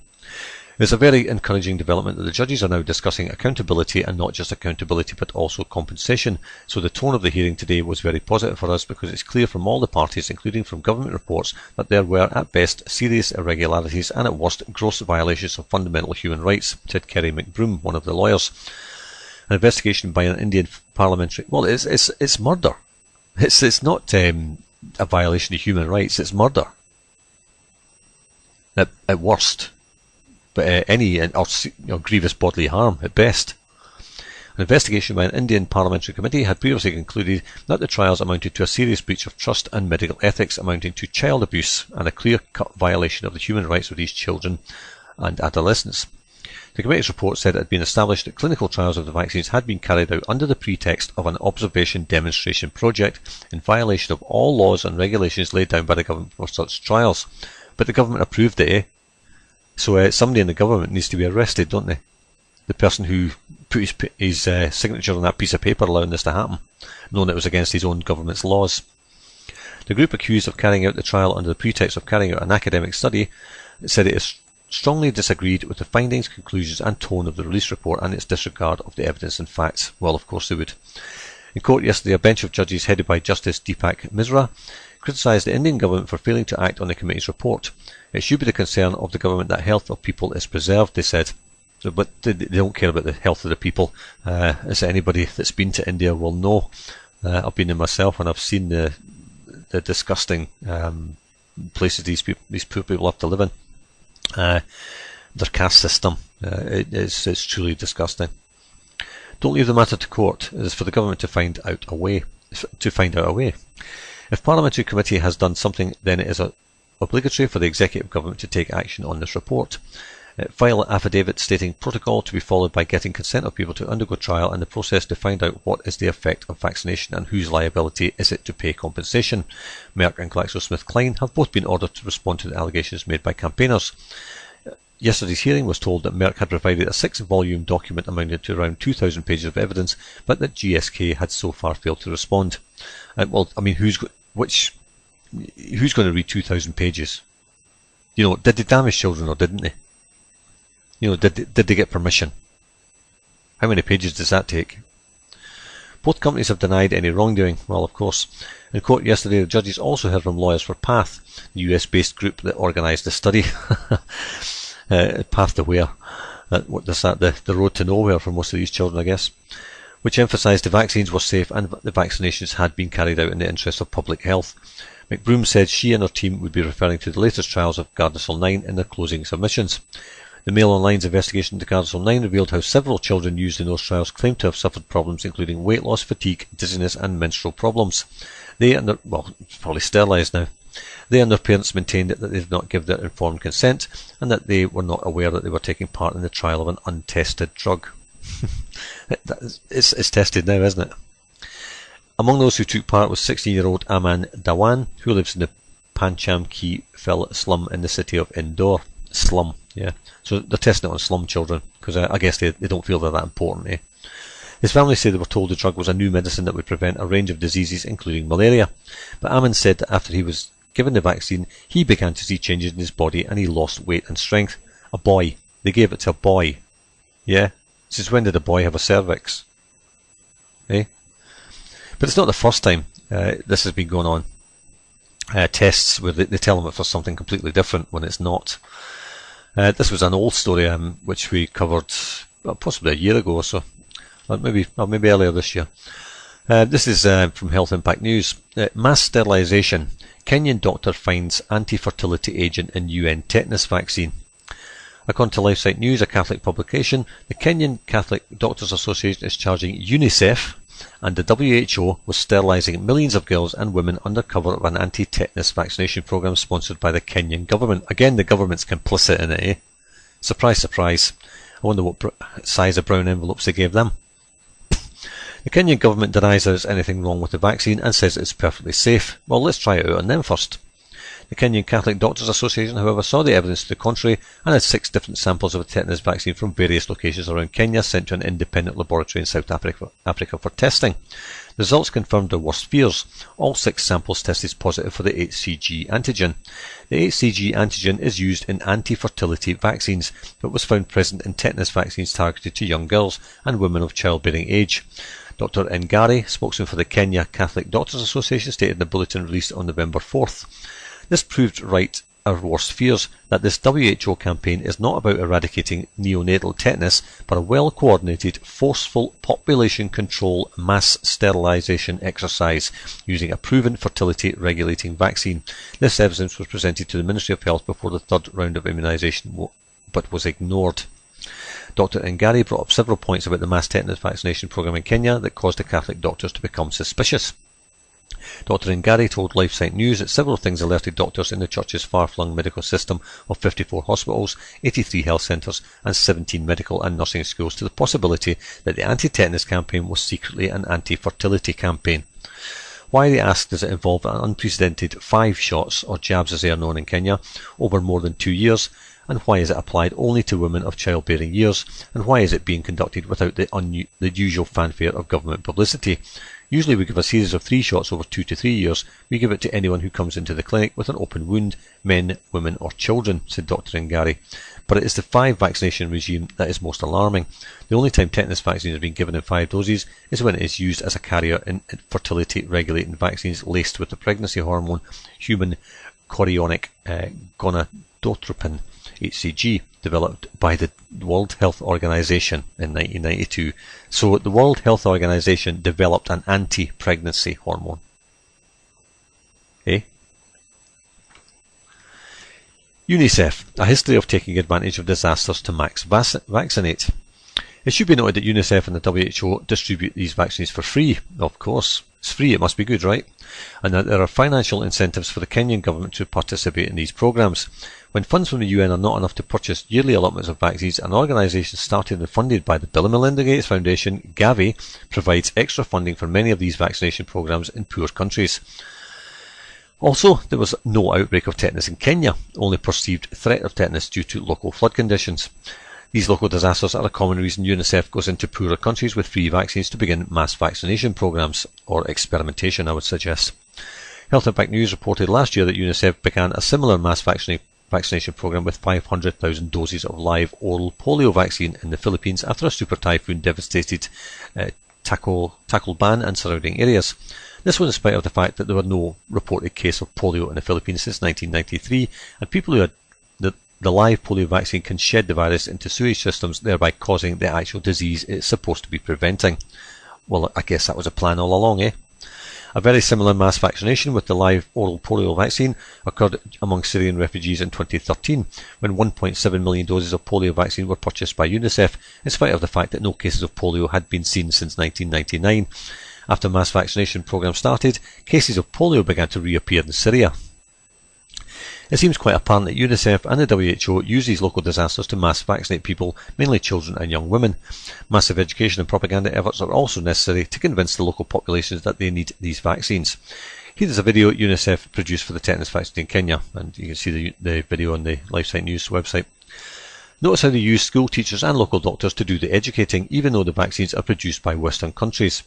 It's a very encouraging development that the judges are now discussing accountability, and not just accountability but also compensation. So the tone of the hearing today was very positive for us, because it's clear from all the parties, including from government reports, that there were at best serious irregularities and at worst gross violations of fundamental human rights, said Kerry McBroom, one of the lawyers. An investigation by an Indian parliamentary... Well, it's murder. It's not a violation of human rights, it's murder. At worst. But grievous bodily harm at best. An investigation by an Indian parliamentary committee had previously concluded that the trials amounted to a serious breach of trust and medical ethics, amounting to child abuse and a clear-cut violation of the human rights of these children and adolescents. The committee's report said it had been established that clinical trials of the vaccines had been carried out under the pretext of an observation demonstration project, in violation of all laws and regulations laid down by the government for such trials. But the government approved it, eh? So somebody in the government needs to be arrested, don't they? The person who put his signature on that piece of paper allowing this to happen, knowing it was against his own government's laws. The group accused of carrying out the trial under the pretext of carrying out an academic study said it is strongly disagreed with the findings, conclusions and tone of the release report and its disregard of the evidence and facts. Well, of course they would. In court yesterday, a bench of judges headed by Justice Deepak Misra criticised the Indian government for failing to act on the committee's report. It should be the concern of the government that health of people is preserved, they said. So, but they don't care about the health of the people. As anybody that's been to India will know. I've been there myself, and I've seen the disgusting places these poor people have to live in. Their caste system, it's truly disgusting. Don't leave the matter to court. It is for the government to find out a way. If Parliamentary Committee has done something, then it is obligatory for the Executive Government to take action on this report. File an affidavit stating protocol to be followed by getting consent of people to undergo trial and the process to find out what is the effect of vaccination and whose liability is it to pay compensation. Merck and GlaxoSmithKline have both been ordered to respond to the allegations made by campaigners. Yesterday's hearing was told that Merck had provided a 6-volume document amounting to around 2,000 pages of evidence, but that GSK had so far failed to respond. Well, I mean, who's going to read 2,000 pages? You know, did they damage children or didn't they? You know, did they get permission? How many pages does that take? Both companies have denied any wrongdoing. Well, of course. In court yesterday, the judges also heard from lawyers for PATH, the US-based group that organised the study. Path to where? The road to nowhere for most of these children, I guess. Which emphasised the vaccines were safe and the vaccinations had been carried out in the interest of public health. McBroom said she and her team would be referring to the latest trials of Gardasil 9 in their closing submissions. The Mail Online's investigation into Gardasil 9 revealed how several children used in those trials claimed to have suffered problems including weight loss, fatigue, dizziness and menstrual problems. They and their, well, it's probably sterilised now. They and their parents maintained that they did not give their informed consent and that they were not aware that they were taking part in the trial of an untested drug. It's tested now, isn't it? Among those who took part was 16-year-old Aman Dawan, who lives in the Pancham Ki Phil slum in the city of Indore. Slum, yeah. So they're testing it on slum children, because I guess they don't feel they're that important, eh? His family said they were told the drug was a new medicine that would prevent a range of diseases, including malaria. But Aman said that after he was given the vaccine, he began to see changes in his body and he lost weight and strength. A boy. They gave it to a boy. Yeah? Since when did a boy have a cervix? Eh? But it's not the first time this has been going on. Tests where they tell them it for something completely different when it's not. This was an old story which we covered possibly a year ago or so. Maybe earlier this year. This is from Health Impact News. Mass sterilisation. Kenyan doctor finds anti-fertility agent in UN tetanus vaccine. According to LifeSite News, a Catholic publication, the Kenyan Catholic Doctors Association is charging UNICEF and the WHO with sterilising millions of girls and women under cover of an anti-tetanus vaccination programme sponsored by the Kenyan government. Again, the government's complicit in it, eh? Surprise, surprise. I wonder what size of brown envelopes they gave them. The Kenyan government denies there is anything wrong with the vaccine and says it's perfectly safe. Well, let's try it out on them first. The Kenyan Catholic Doctors Association, however, saw the evidence to the contrary and had 6 different samples of a tetanus vaccine from various locations around Kenya sent to an independent laboratory in South Africa for testing. The results confirmed their worst fears. All 6 samples tested positive for the HCG antigen. The HCG antigen is used in anti-fertility vaccines, but was found present in tetanus vaccines targeted to young girls and women of childbearing age. Dr. Ngari, spokesman for the Kenya Catholic Doctors Association, stated in a bulletin released on November 4th. This proved right our worst fears, that this WHO campaign is not about eradicating neonatal tetanus, but a well-coordinated, forceful population control mass sterilisation exercise using a proven fertility regulating vaccine. This evidence was presented to the Ministry of Health before the 3rd round of immunisation, but was ignored. Dr. Ngari brought up several points about the mass tetanus vaccination programme in Kenya that caused the Catholic doctors to become suspicious. Dr. Ngari told LifeSite News that several things alerted doctors in the Church's far-flung medical system of 54 hospitals, 83 health centres and 17 medical and nursing schools to the possibility that the anti-tetanus campaign was secretly an anti-fertility campaign. Why, they asked, does it involve an unprecedented 5 shots, or jabs as they are known in Kenya, over more than 2 years? And why is it applied only to women of childbearing years? And why is it being conducted without the usual fanfare of government publicity? Usually we give a series of 3 shots over 2 to 3 years. We give it to anyone who comes into the clinic with an open wound, men, women or children, said Dr. Ngari. But it is the 5 vaccination regime that is most alarming. The only time tetanus vaccine has been given in 5 doses is when it is used as a carrier in fertility regulating vaccines laced with the pregnancy hormone human chorionic gonadotropin, HCG, developed by the World Health Organization in 1992. So the World Health Organization developed an anti-pregnancy hormone. UNICEF, a history of taking advantage of disasters to max vaccinate. It should be noted that UNICEF and the WHO distribute these vaccines for free. Of course, it's free, it must be good, right? And that there are financial incentives for the Kenyan government to participate in these programs. When funds from the UN are not enough to purchase yearly allotments of vaccines, an organisation started and funded by the Bill and Melinda Gates Foundation, Gavi, provides extra funding for many of these vaccination programs in poor countries. Also, there was no outbreak of tetanus in Kenya, only perceived threat of tetanus due to local flood conditions. These local disasters are a common reason UNICEF goes into poorer countries with free vaccines to begin mass vaccination programs, or experimentation I would suggest. Health Impact News reported last year that UNICEF began a similar mass vaccination program with 500,000 doses of live oral polio vaccine in the Philippines after a super typhoon devastated Tacloban and surrounding areas. This was in spite of the fact that there were no reported case of polio in the Philippines since 1993, and people who had the live polio vaccine can shed the virus into sewage systems, thereby causing the actual disease it's supposed to be preventing. Well, I guess that was a plan all along, eh? A very similar mass vaccination with the live oral polio vaccine occurred among Syrian refugees in 2013, when 1.7 million doses of polio vaccine were purchased by UNICEF, in spite of the fact that no cases of polio had been seen since 1999. After mass vaccination program started, cases of polio began to reappear in Syria. It seems quite apparent that UNICEF and the WHO use these local disasters to mass vaccinate people, mainly children and young women. Massive education and propaganda efforts are also necessary to convince the local populations that they need these vaccines. Here is a video UNICEF produced for the tetanus vaccine in Kenya, and you can see the video on the LifeSite News website. Notice how they use school teachers and local doctors to do the educating, even though the vaccines are produced by Western countries.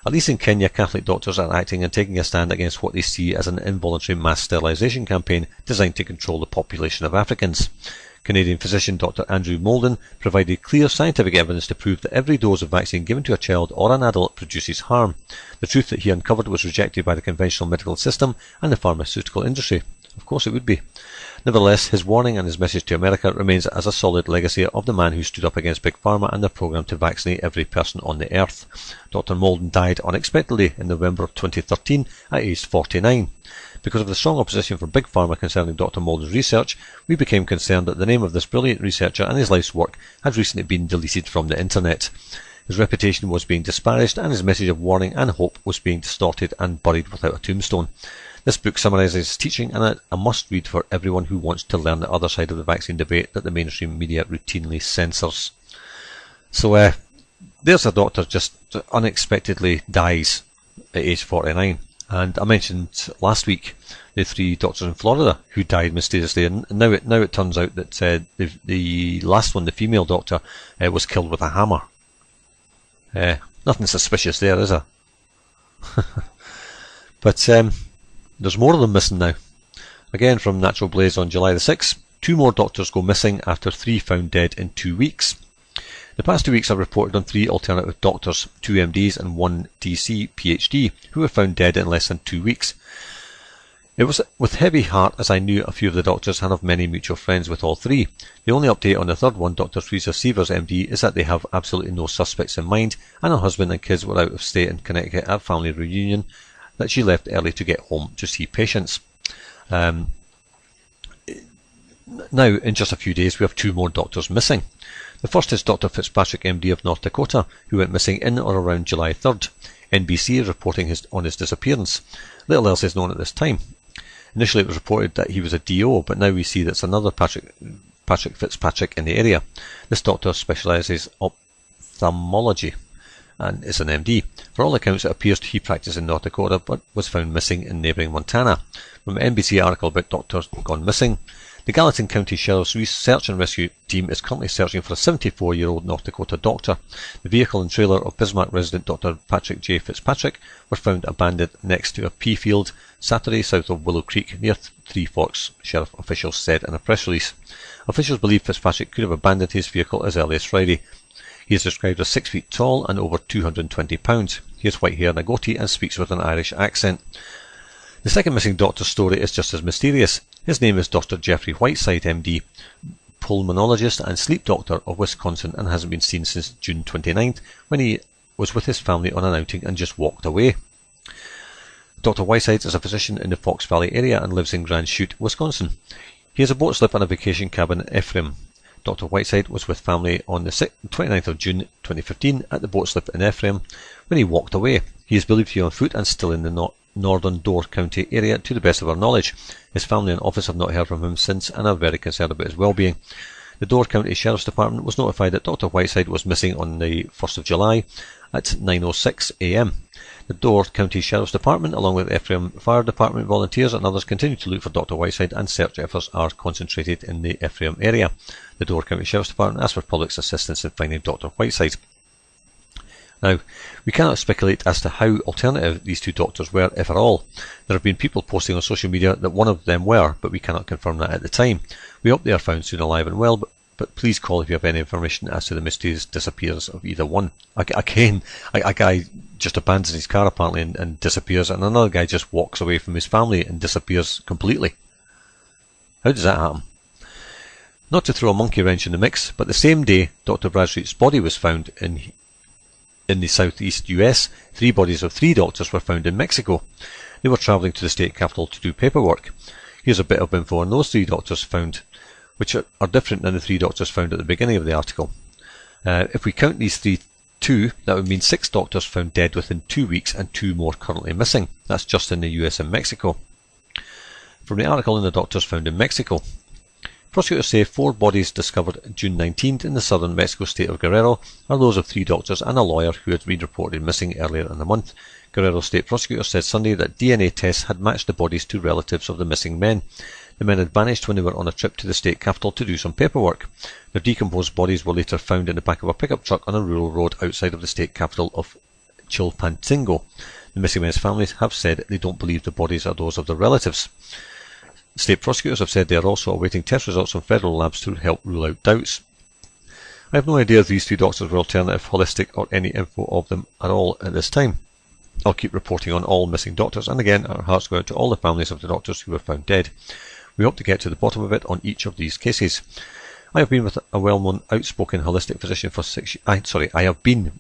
At least in Kenya, Catholic doctors are acting and taking a stand against what they see as an involuntary mass sterilisation campaign designed to control the population of Africans. Canadian physician Dr. Andrew Molden provided clear scientific evidence to prove that every dose of vaccine given to a child or an adult produces harm. The truth that he uncovered was rejected by the conventional medical system and the pharmaceutical industry. Of course it would be. Nevertheless, his warning and his message to America remains as a solid legacy of the man who stood up against Big Pharma and their program to vaccinate every person on the earth. Dr. Molden died unexpectedly in November of 2013 at age 49. Because of the strong opposition from Big Pharma concerning Dr. Molden's research, we became concerned that the name of this brilliant researcher and his life's work had recently been deleted from the internet. His reputation was being disparaged and his message of warning and hope was being distorted and buried without a tombstone. This book summarises his teaching and a must-read for everyone who wants to learn the other side of the vaccine debate that the mainstream media routinely censors. So there's a doctor just unexpectedly dies at age 49, And I mentioned last week the 3 doctors in Florida who died mysteriously, and now it turns out that the last one, the female doctor, was killed with a hammer. Nothing suspicious there, is there? But there's more of them missing now. Again, from Natural Blaze on July the 6th, 2 more doctors go missing after 3 found dead in 2 weeks. The past 2 weeks I've reported on 3 alternative doctors, 2 MDs and 1 DC PhD, who were found dead in less than 2 weeks. It was with heavy heart as I knew a few of the doctors and have many mutual friends with all 3. The only update on the third one, Dr. Teresa Sievers MD, is that they have absolutely no suspects in mind, and her husband and kids were out of state in Connecticut at a family reunion that she left early to get home to see patients. Now, in just a few days, we have 2 more doctors missing. The first is Dr. Fitzpatrick MD of North Dakota, who went missing in or around July 3rd. NBC is reporting on his disappearance. Little else is known at this time. Initially it was reported that he was a DO, but now we see that's another Patrick Fitzpatrick in the area. This doctor specialises ophthalmology and is an MD. For all accounts, it appears he practiced in North Dakota but was found missing in neighbouring Montana. From an NBC article about doctors gone missing, the Gallatin County Sheriff's Search and Rescue Team is currently searching for a 74-year-old North Dakota doctor. The vehicle and trailer of Bismarck resident Dr. Patrick J. Fitzpatrick were found abandoned next to a pea field Saturday south of Willow Creek near Three Forks, sheriff officials said in a press release. Officials believe Fitzpatrick could have abandoned his vehicle as early as Friday. He is described as 6 feet tall and over 220 pounds. He has white hair and a goatee and speaks with an Irish accent. The second missing doctor's story is just as mysterious. His name is Dr. Jeffrey Whiteside, MD, pulmonologist and sleep doctor of Wisconsin, and hasn't been seen since June 29th, when he was with his family on an outing and just walked away. Dr. Whiteside is a physician in the Fox Valley area and lives in Grand Chute, Wisconsin. He has a boat slip and a vacation cabin in Ephraim. Dr. Whiteside was with family on the 29th of June 2015 at the boat slip in Ephraim when he walked away. He is believed to be on foot and still in the northern Door County area to the best of our knowledge. His family and office have not heard from him since and are very concerned about his well-being. The Door County Sheriff's Department was notified that Dr. Whiteside was missing on the 1st of July at 9:06 a.m. The Door County Sheriff's Department, along with Ephraim Fire Department volunteers and others, continue to look for Dr. Whiteside, and search efforts are concentrated in the Ephraim area. The Door County Sheriff's Department asks for public's assistance in finding Dr. Whiteside. Now, we cannot speculate as to how alternative these 2 doctors were, if at all. There have been people posting on social media that one of them were, but we cannot confirm that at the time. We hope they are found soon alive and well, but please call if you have any information as to the mysterious disappearance of either one. Again, a guy just abandons his car apparently and disappears, and another guy just walks away from his family and disappears completely. How does that happen? Not to throw a monkey wrench in the mix, but the same day Dr. Bradstreet's body was found in the southeast US, 3 bodies of 3 doctors were found in Mexico. They were travelling to the state capital to do paperwork. Here's a bit of info on those 3 doctors found, which are different than the 3 doctors found at the beginning of the article. If we count these 2, that would mean 6 doctors found dead within 2 weeks and 2 more currently missing. That's just in the US and Mexico. From the article on the doctors found in Mexico. Prosecutors say 4 bodies discovered June 19th in the southern Mexico state of Guerrero are those of 3 doctors and a lawyer who had been reported missing earlier in the month. Guerrero state prosecutors said Sunday that DNA tests had matched the bodies to relatives of the missing men. The men had vanished when they were on a trip to the state capital to do some paperwork. Their decomposed bodies were later found in the back of a pickup truck on a rural road outside of the state capital of Chilpancingo. The missing men's families have said they don't believe the bodies are those of their relatives. State prosecutors have said they are also awaiting test results from federal labs to help rule out doubts. I have no idea if these 2 doctors were alternative, holistic, or any info of them at all at this time. I'll keep reporting on all missing doctors, and again, our hearts go out to all the families of the doctors who were found dead. We hope to get to the bottom of it on each of these cases. I have been with a well-known, outspoken holistic physician for 6 years. I have been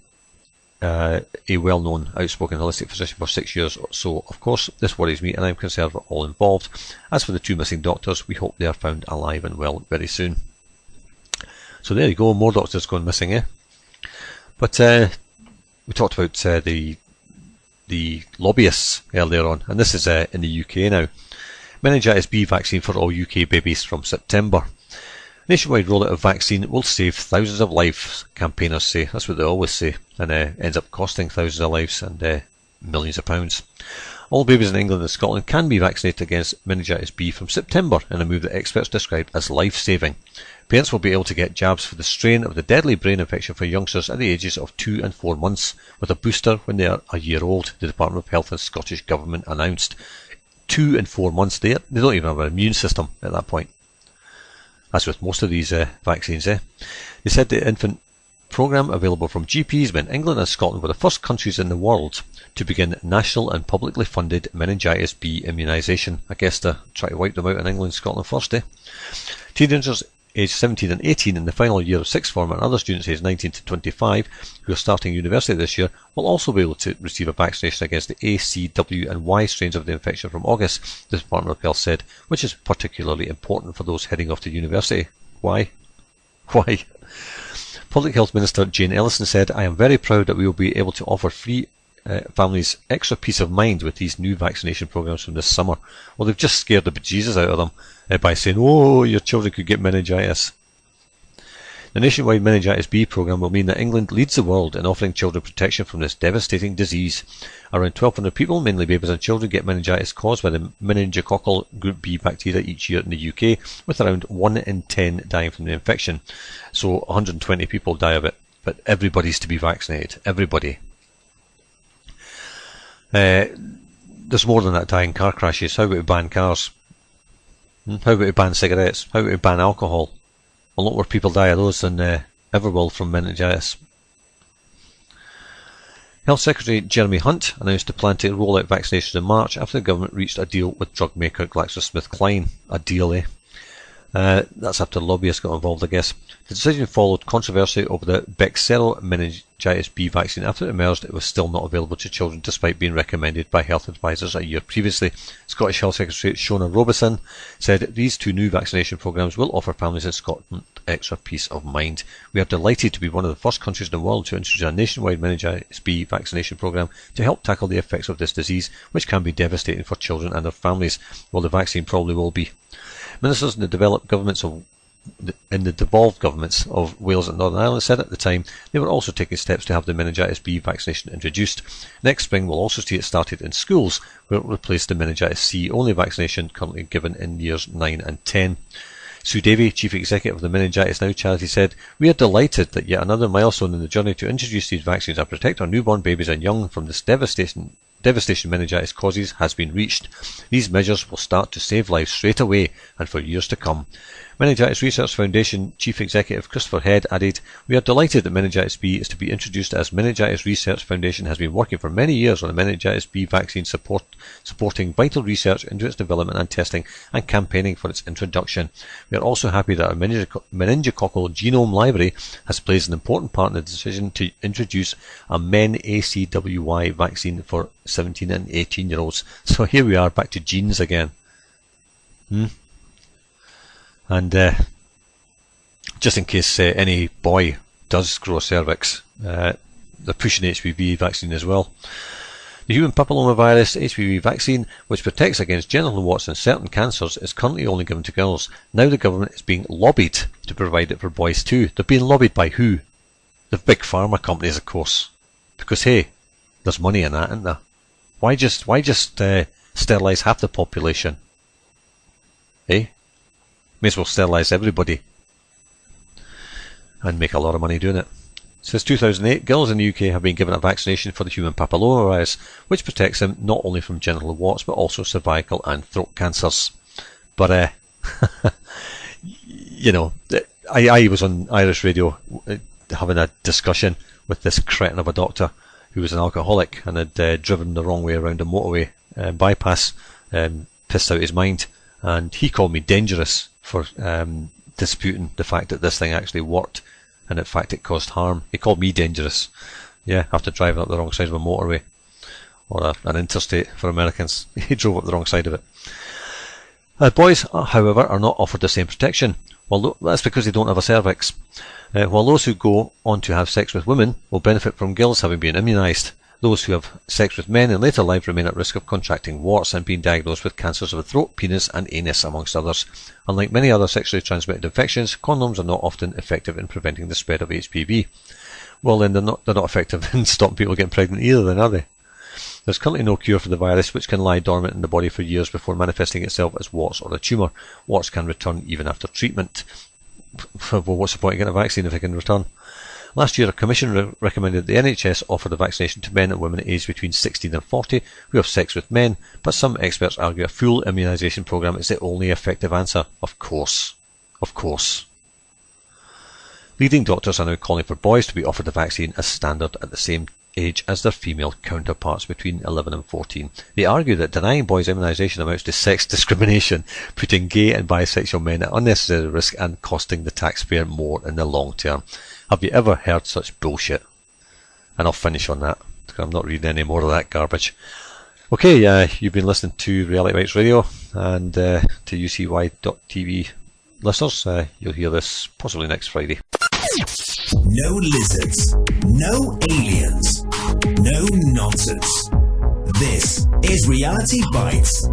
a well-known, outspoken holistic physician for 6 years or so. Of course, this worries me, and I am concerned for all involved. As for the 2 missing doctors, we hope they are found alive and well very soon. So there you go, more doctors going missing, eh? But we talked about the lobbyists earlier on, and this is in the UK now. Meningitis B vaccine for all UK babies from September. Nationwide rollout of vaccine will save thousands of lives, campaigners say. That's what they always say, and ends up costing thousands of lives and millions of pounds. All babies in England and Scotland can be vaccinated against meningitis B from September in a move that experts described as life-saving. Parents will be able to get jabs for the strain of the deadly brain infection for youngsters at the ages of 2 and 4 months, with a booster when they are a year old, the Department of Health and Scottish Government announced. 2 and 4 months, they don't even have an immune system at that point. As with most of these vaccines. They said the infant programme available from GPs meant England and Scotland were the first countries in the world to begin national and publicly funded meningitis B immunisation. I guess to try to wipe them out in England and Scotland first. Teenagers aged 17 and 18 in the final year of sixth form and other students aged 19 to 25 who are starting university this year will also be able to receive a vaccination against the A, C, W and Y strains of the infection from August, the Department of Health said, which is particularly important for those heading off to university. Why? Why? Public Health Minister Jane Ellison said, I am very proud that we will be able to offer families extra peace of mind with these new vaccination programmes from this summer. Well, they've just scared the bejesus out of them by saying, oh, your children could get meningitis. The nationwide meningitis B programme will mean that England leads the world in offering children protection from this devastating disease. Around 1,200 people, mainly babies and children, get meningitis caused by the meningococcal group B bacteria each year in the UK, with around 1 in 10 dying from the infection. So 120 people die of it, but everybody's to be vaccinated. Everybody. There's more than that die in car crashes. How about we ban cars? How about we ban cigarettes? How about we ban alcohol? A lot more people die of those than ever will from meningitis. Health Secretary Jeremy Hunt announced a plan to roll out vaccinations in March after the government reached a deal with drug maker GlaxoSmithKline. A deal, eh? That's after lobbyists got involved, I guess. The decision followed controversy over the Bexsero meningitis B vaccine after it emerged it was still not available to children despite being recommended by health advisors a year previously. Scottish Health Secretary Shona Robeson said these two new vaccination programmes will offer families in Scotland extra peace of mind. We are delighted to be one of the first countries in the world to introduce a nationwide meningitis B vaccination programme to help tackle the effects of this disease, which can be devastating for children and their families. Well, the vaccine probably will be. Ministers in the devolved governments of Wales and Northern Ireland said at the time they were also taking steps to have the meningitis B vaccination introduced. Next spring we'll also see it started in schools, where it will replace the meningitis C only vaccination currently given in years 9 and 10. Sue Davy, Chief Executive of the Meningitis Now charity, said, we are delighted that yet another milestone in the journey to introduce these vaccines and protect our newborn babies and young from this devastation meningitis causes has been reached. These measures will start to save lives straight away and for years to come. Meningitis Research Foundation Chief Executive Christopher Head added, we are delighted that meningitis B is to be introduced as Meningitis Research Foundation has been working for many years on a meningitis B vaccine supporting vital research into its development and testing and campaigning for its introduction. We are also happy that our meningococcal genome library has played an important part in the decision to introduce a ACWY vaccine for 17 and 18 year olds. So here we are back to genes again. And just in case any boy does grow a cervix, they're pushing HPV vaccine as well. The human papillomavirus HPV vaccine, which protects against genital warts and certain cancers, is currently only given to girls. Now the government is being lobbied to provide it for boys too. They're being lobbied by who? The big pharma companies, of course. Because hey, there's money in that, isn't there? Why just sterilise half the population? Eh? May as well sterilise everybody and make a lot of money doing it. Since 2008, girls in the UK have been given a vaccination for the human papillomavirus, which protects them not only from genital warts but also cervical and throat cancers. But you know, I was on Irish radio having a discussion with this cretin of a doctor who was an alcoholic and had driven the wrong way around a motorway bypass, pissed out his mind, and he called me dangerous for disputing the fact that this thing actually worked and in fact it caused harm. He called me dangerous, yeah, after driving up the wrong side of a motorway, or an interstate for Americans. He drove up the wrong side of it. Boys, however, are not offered the same protection. Well, that's because they don't have a cervix. While those who go on to have sex with women will benefit from girls having been immunised, those who have sex with men in later life remain at risk of contracting warts and being diagnosed with cancers of the throat, penis and anus, amongst others. Unlike many other sexually transmitted infections, condoms are not often effective in preventing the spread of HPV. Well then, they're not effective in stopping people getting pregnant either then, are they? There's currently no cure for the virus, which can lie dormant in the body for years before manifesting itself as warts or a tumour. Warts can return even after treatment. Well, what's the point of getting a vaccine if it can return? Last year, a commission recommended the NHS offer the vaccination to men and women aged between 16 and 40 who have sex with men, but some experts argue a full immunisation programme is the only effective answer. Of course. Of course. Leading doctors are now calling for boys to be offered the vaccine as standard at the same age as their female counterparts between 11 and 14. They argue that denying boys immunisation amounts to sex discrimination, putting gay and bisexual men at unnecessary risk and costing the taxpayer more in the long term. Have you ever heard such bullshit? And I'll finish on that, because I'm not reading any more of that garbage. Okay, you've been listening to Reality Bytes Radio, and to UCY.TV listeners, you'll hear this possibly next Friday. No lizards, no aliens, no nonsense. This is Reality Bytes.